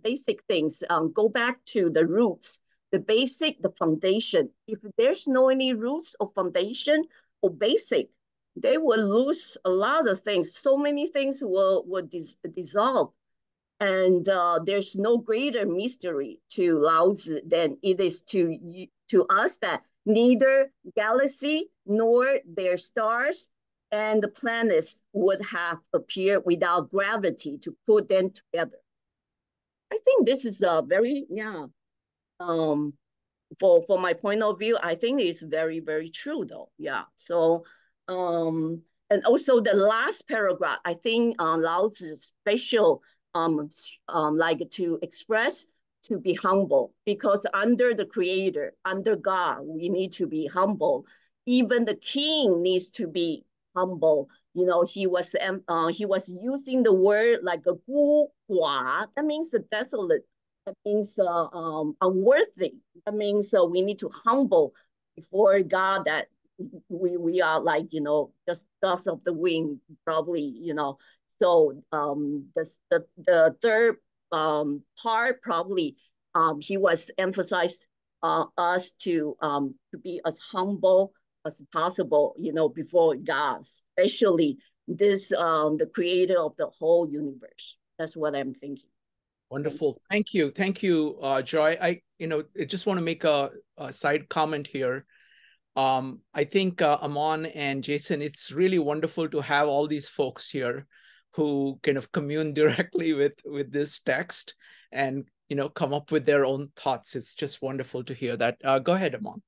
[SPEAKER 12] basic things. Go back to the roots, the basic, the foundation. If there's no any roots or foundation or basic, they will lose a lot of things. So many things will dissolve. And there's no greater mystery to Lao Tzu than it is to us that neither galaxy nor their stars and the planets would have appeared without gravity to put them together. I think this is a very, for my point of view, I think it's very, very true though. Yeah. So, and also the last paragraph, I think Lao Tzu's special, like to express to be humble, because under the Creator, under God, we need to be humble. Even the king needs to be humble. He was using the word like a gu hua, that means the desolate. That means unworthy. That means we need to humble before God, that we are like, just dust of the wind, probably, So the third part, probably he was emphasized us to be as humble as possible, before God, especially this the creator of the whole universe. That's what I'm thinking.
[SPEAKER 1] Wonderful. Thank you. Joy. I just want to make a side comment here. I think Amon and Jason, it's really wonderful to have all these folks here who kind of commune directly with this text and come up with their own thoughts. It's just wonderful to hear that. Go ahead, Amon.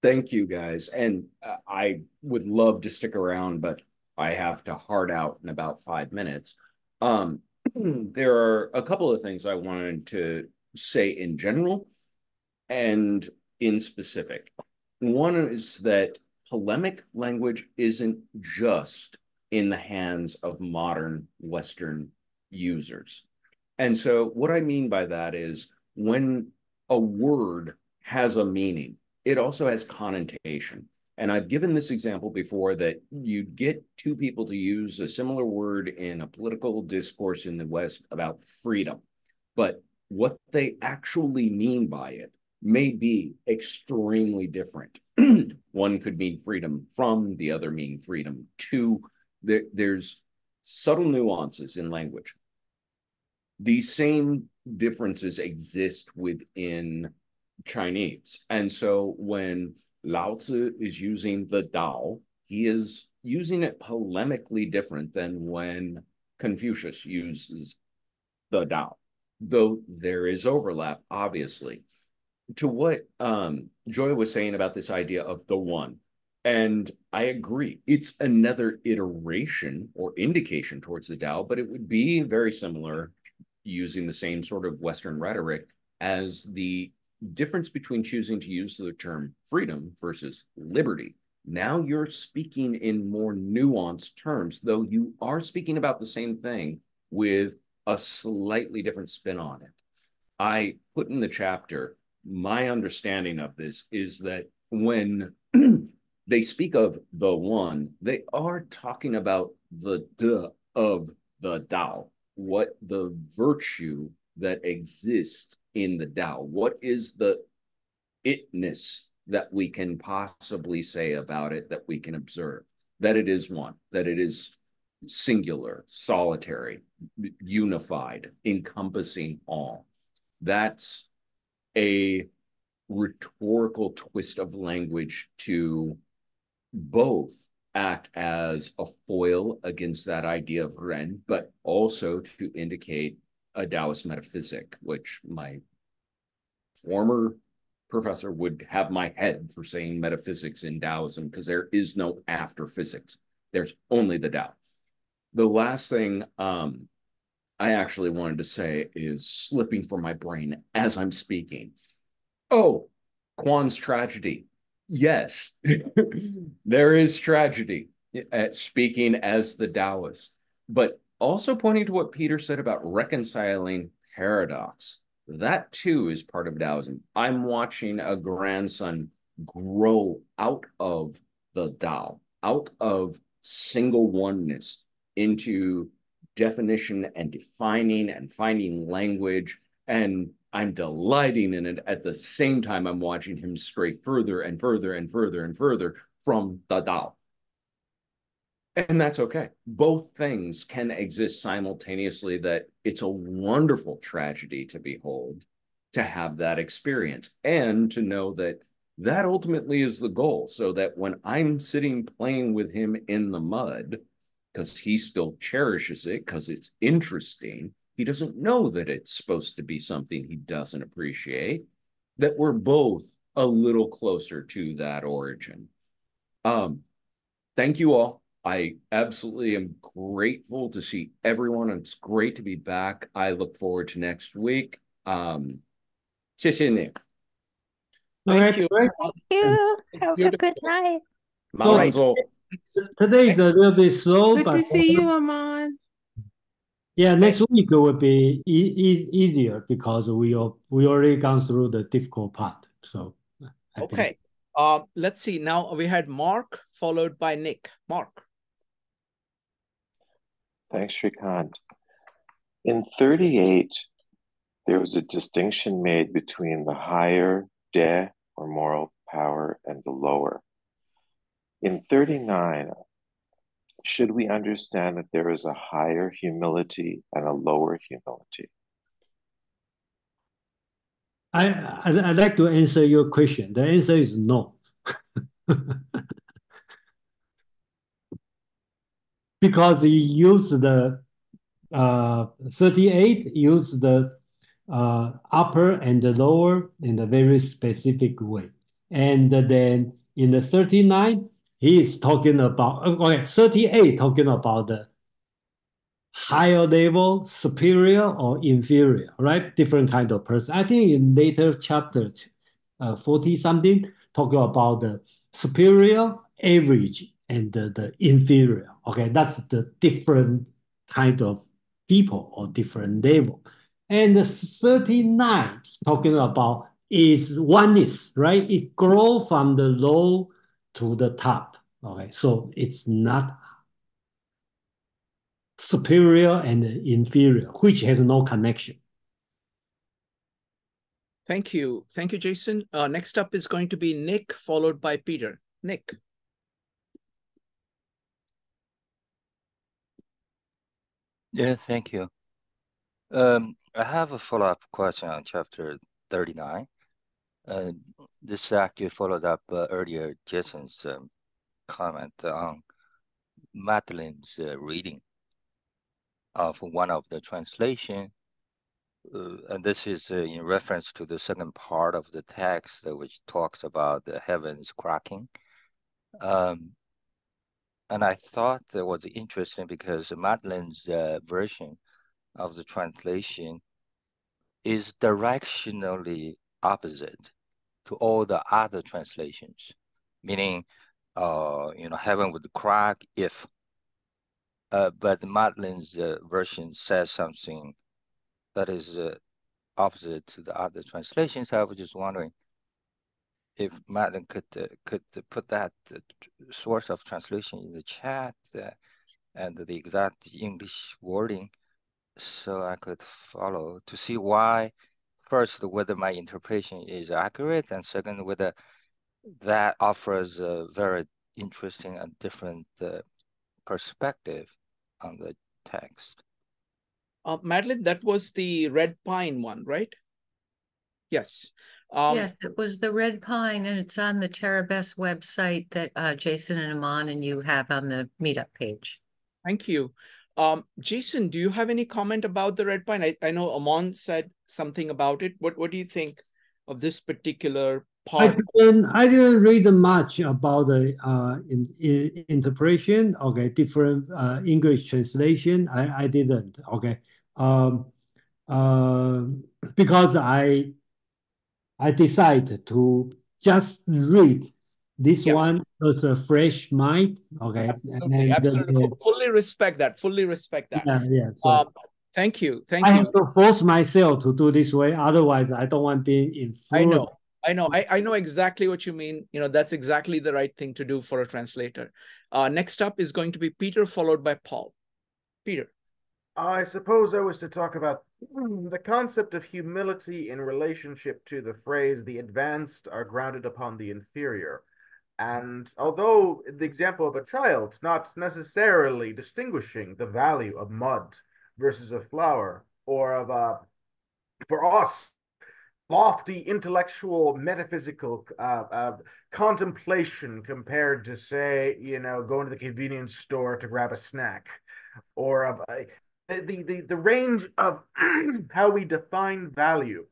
[SPEAKER 2] Thank you, guys. And I would love to stick around, but I have to hard out in about 5 minutes. There are a couple of things I wanted to say in general, and in specific. One is that polemic language isn't just in the hands of modern Western users. And so what I mean by that is when a word has a meaning, it also has connotation. And I've given this example before that you get two people to use a similar word in a political discourse in the West about freedom, but what they actually mean by it may be extremely different. One could mean freedom from, the other mean freedom to. There's subtle nuances in language. These same differences exist within Chinese. And so when Lao Tzu is using the Tao, he is using it polemically different than when Confucius uses the Tao, though there is overlap, obviously. To what Joy was saying about this idea of the one, and I agree, it's another iteration or indication towards the Tao, but it would be very similar using the same sort of Western rhetoric as the difference between choosing to use the term freedom versus liberty. Now you're speaking in more nuanced terms, though you are speaking about the same thing with a slightly different spin on it. I put in the chapter, my understanding of this is that when they speak of the one, they are talking about the de of the Tao, what the virtue that exists in the Tao, what is the itness that we can possibly say about it, that we can observe, that it is one, that it is singular, solitary, unified, encompassing all. That's a rhetorical twist of language to both act as a foil against that idea of Ren, but also to indicate a Taoist metaphysic, which my former professor would have my head for saying metaphysics in Taoism, because there is no after physics. There's only the Tao. The last thing I actually wanted to say is slipping from my brain as I'm speaking. Oh, Kwan's tragedy. Yes, there is tragedy at speaking as the Taoist, but also pointing to what Peter said about reconciling paradox. That too is part of Taoism. I'm watching a grandson grow out of the Tao, out of single oneness into definition and defining and finding language. And I'm delighting in it. At the same time, I'm watching him stray further and further and further and further from the Tao. And that's okay. Both things can exist simultaneously, that it's a wonderful tragedy to behold, to have that experience and to know that that ultimately is the goal. So that when I'm sitting playing with him in the mud, because he still cherishes it, because it's interesting, he doesn't know that it's supposed to be something he doesn't appreciate, that we're both a little closer to that origin. Thank you all. I absolutely am grateful to see everyone. It's great to be back. I look forward to next week. 谢谢你.
[SPEAKER 1] Thank you.
[SPEAKER 14] Thank you. Have a good night.
[SPEAKER 3] So today is a little bit slow,
[SPEAKER 13] Good
[SPEAKER 3] but
[SPEAKER 13] to see you, Amon.
[SPEAKER 3] yeah, next week will be easier because we already gone through the difficult part. So
[SPEAKER 1] okay. Let's see. Now we had Mark followed by Nick. Mark.
[SPEAKER 15] Thanks, Shrikant. In 38, there was a distinction made between the higher de, or moral power, and the lower. In 39, should we understand that there is a higher humility and a lower humility?
[SPEAKER 3] I'd like to answer your question. The answer is no. Because he used the 38, used the upper and the lower in a very specific way. And then in the 39, he is talking about, okay, 38 talking about the higher level, superior or inferior, right? Different kind of person. I think in later chapters, 40 something, talking about the superior, average, and the inferior. Okay, that's the different kind of people or different level. And the 39 talking about is oneness, right? It grow from the low to the top. Okay, so it's not superior and inferior, which has no connection.
[SPEAKER 1] Thank you. Thank you, Jason. Next up is going to be Nick, followed by Peter. Nick.
[SPEAKER 16] Yeah, thank you. I have a follow-up question on chapter 39. This actually followed up earlier Jason's comment on Madeline's reading of one of the translation. And this is in reference to the second part of the text, which talks about the heavens cracking. And I thought that was interesting because Madeline's version of the translation is directionally opposite to all the other translations, meaning, heaven would crack if, but Madeline's version says something that is opposite to the other translations. I was just wondering if Madeline could put that source of translation in the chat and the exact English wording, so I could follow to see why, first, whether my interpretation is accurate, and second, whether that offers a very interesting and different perspective on the text.
[SPEAKER 1] Madeline, that was the red pine one, right? Yes.
[SPEAKER 11] Yes, it was the red pine, and it's on the Terabest website that Jason and Aman and you have on the meetup page.
[SPEAKER 1] Thank you. Jason, do you have any comment about the red pine? I know Aman said something about it. What do you think of this particular part?
[SPEAKER 3] I didn't read much about the interpretation. Okay, different English translation. I didn't. Okay, because I decided to just read this one as a fresh mind. Okay,
[SPEAKER 1] Absolutely, absolutely. Fully respect that. Fully respect that.
[SPEAKER 3] Yeah. So
[SPEAKER 1] thank you.
[SPEAKER 3] I have to force myself to do this way. Otherwise, I don't want being influenced.
[SPEAKER 1] I know exactly what you mean. That's exactly the right thing to do for a translator. Next up is going to be Peter, followed by Paul. Peter.
[SPEAKER 5] I suppose I was to talk about the concept of humility in relationship to the phrase, the advanced are grounded upon the inferior. And although the example of a child, not necessarily distinguishing the value of mud versus a flower, or of for us, lofty intellectual metaphysical contemplation compared to, say, going to the convenience store to grab a snack, or of the range of how we define value.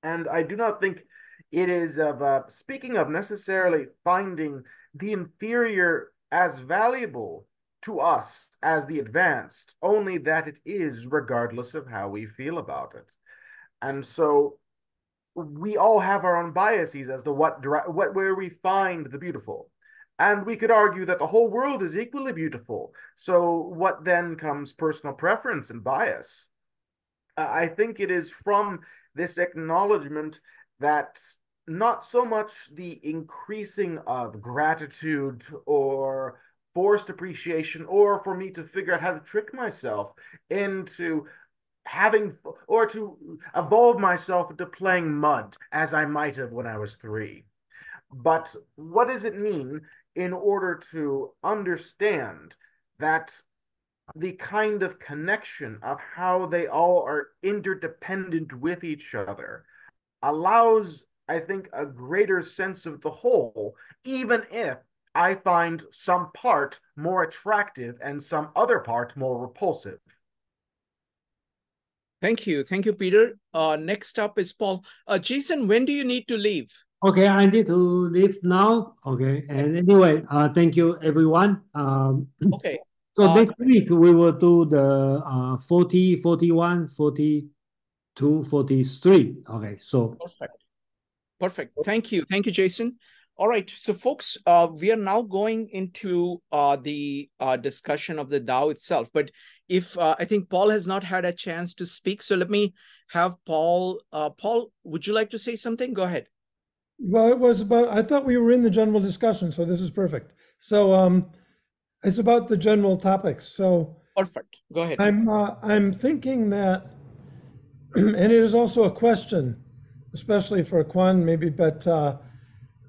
[SPEAKER 5] And I do not think it is speaking of necessarily finding the inferior as valuable to us as the advanced, only that it is regardless of how we feel about it. And so we all have our own biases as to where we find the beautiful. And we could argue that the whole world is equally beautiful. So what then comes personal preference and bias? I think it is from this acknowledgement that not so much the increasing of gratitude or forced appreciation, or for me to figure out how to trick myself into having, or to evolve myself into playing mud as I might have when I was 3. But what does it mean in order to understand that the kind of connection of how they all are interdependent with each other allows, I think, a greater sense of the whole, even if I find some part more attractive and some other part more repulsive.
[SPEAKER 1] Thank you, Peter. Next up is Paul. Jason, when do you need to leave?
[SPEAKER 3] Okay, I need to leave now. Okay, and anyway, thank you, everyone.
[SPEAKER 1] Okay.
[SPEAKER 3] So next week we will do the 40, 41, 42, 43. Okay, so
[SPEAKER 1] perfect. Perfect. Thank you. Thank you, Jason. All right. So, folks, we are now going into the discussion of the Tao itself. But if I think Paul has not had a chance to speak, so let me have Paul. Paul, would you like to say something? Go ahead.
[SPEAKER 17] Well, it was about, I thought we were in the general discussion, so this is perfect. So it's about the general topics. So
[SPEAKER 1] perfect. Go ahead.
[SPEAKER 17] I'm thinking that, and it is also a question, especially for Quan maybe, but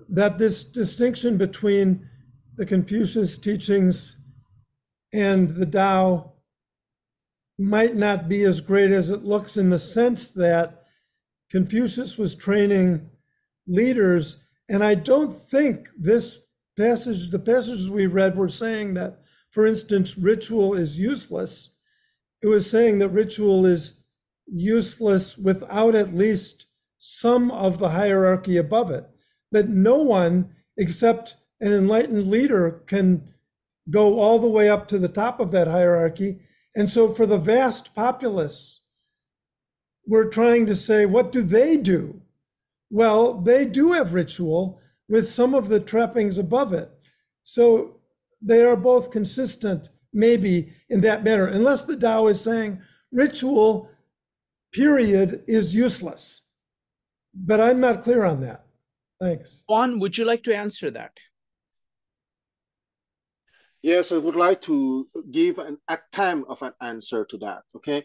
[SPEAKER 17] that this distinction between the Confucius teachings and the Tao might not be as great as it looks, in the sense that Confucius was training leaders, and I don't think this passage, the passages we read, were saying that, for instance, ritual is useless. It was saying that ritual is useless without at least some of the hierarchy above it, that no one except an enlightened leader can go all the way up to the top of that hierarchy. And so for the vast populace, we're trying to say, what do they do? Well, they do have ritual with some of the trappings above it. So they are both consistent, maybe, in that manner, unless the Tao is saying ritual, period, is useless. But I'm not clear on that. Thanks.
[SPEAKER 1] Juan, would you like to answer that?
[SPEAKER 9] Yes, I would like to give an attempt of an answer to that. Okay.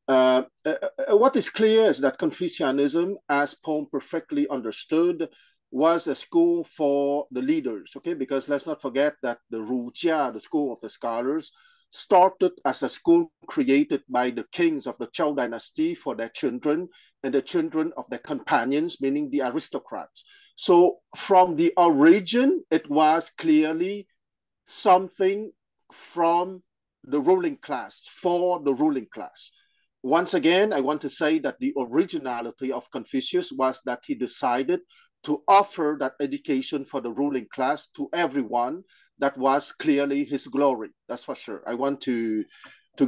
[SPEAKER 9] What is clear is that Confucianism, as Paul perfectly understood, was a school for the leaders. Okay, because let's not forget that the Rujia, the school of the scholars, started as a school created by the kings of the Zhou dynasty for their children and the children of their companions, meaning the aristocrats. So from the origin, it was clearly something from the ruling class, for the ruling class. Once again, I want to say that the originality of Confucius was that he decided to offer that education for the ruling class to everyone. That was clearly his glory, that's for sure. I want to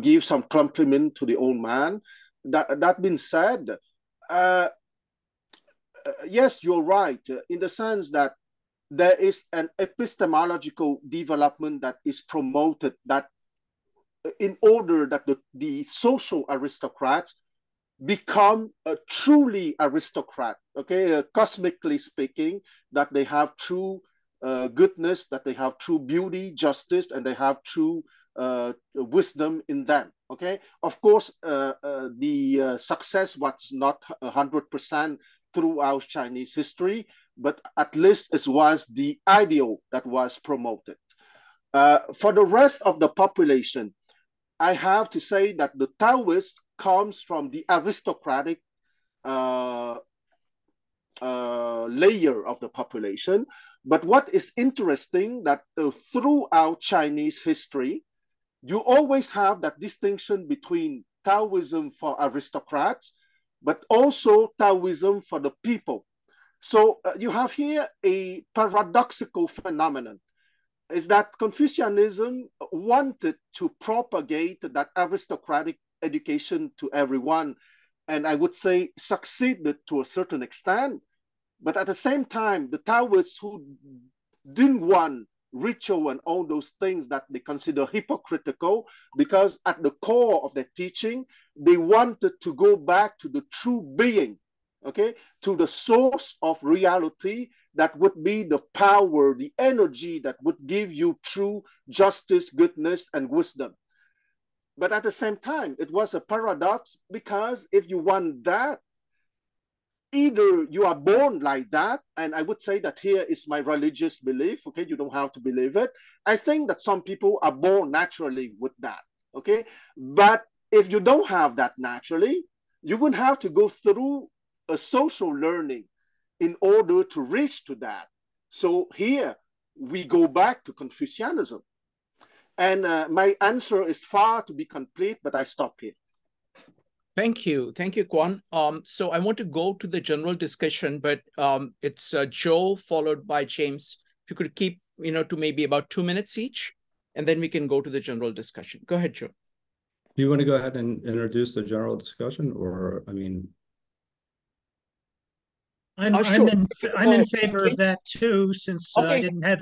[SPEAKER 9] give some compliment to the old man. That being said, yes, you're right, in the sense that there is an epistemological development that is promoted, that in order that the social aristocrats become a truly aristocrat, okay, cosmically speaking, that they have true goodness, that they have true beauty, justice, and they have true wisdom in them. Okay, of course, the success was not 100% throughout Chinese history, but at least it was the ideal that was promoted. For the rest of the population, I have to say that the Taoist comes from the aristocratic layer of the population. But what is interesting that throughout Chinese history, you always have that distinction between Taoism for aristocrats, but also Taoism for the people. So you have here a paradoxical phenomenon, is that Confucianism wanted to propagate that aristocratic education to everyone, and I would say succeeded to a certain extent. But at the same time, the Taoists who didn't want ritual and all those things that they consider hypocritical, because at the core of their teaching, they wanted to go back to the true being, okay, to the source of reality that would be the power, the energy that would give you true justice, goodness, and wisdom. But at the same time, it was a paradox, because if you want that, either you are born like that, and I would say that here is my religious belief, okay, you don't have to believe it. I think that some people are born naturally with that, okay? But if you don't have that naturally, you would have to go through a social learning in order to reach to that. So here we go back to Confucianism. And my answer is far to be complete, but I stop here.
[SPEAKER 1] Thank you. Thank you, Quan. So I want to go to the general discussion, but it's Joe followed by James. If you could keep, to maybe about 2 minutes each, and then we can go to the general discussion. Go ahead, Joe.
[SPEAKER 6] Do you want to go ahead and introduce the general discussion, or,
[SPEAKER 4] I'm
[SPEAKER 1] Sure.
[SPEAKER 4] in favor of that too, since I
[SPEAKER 1] Okay.
[SPEAKER 4] didn't have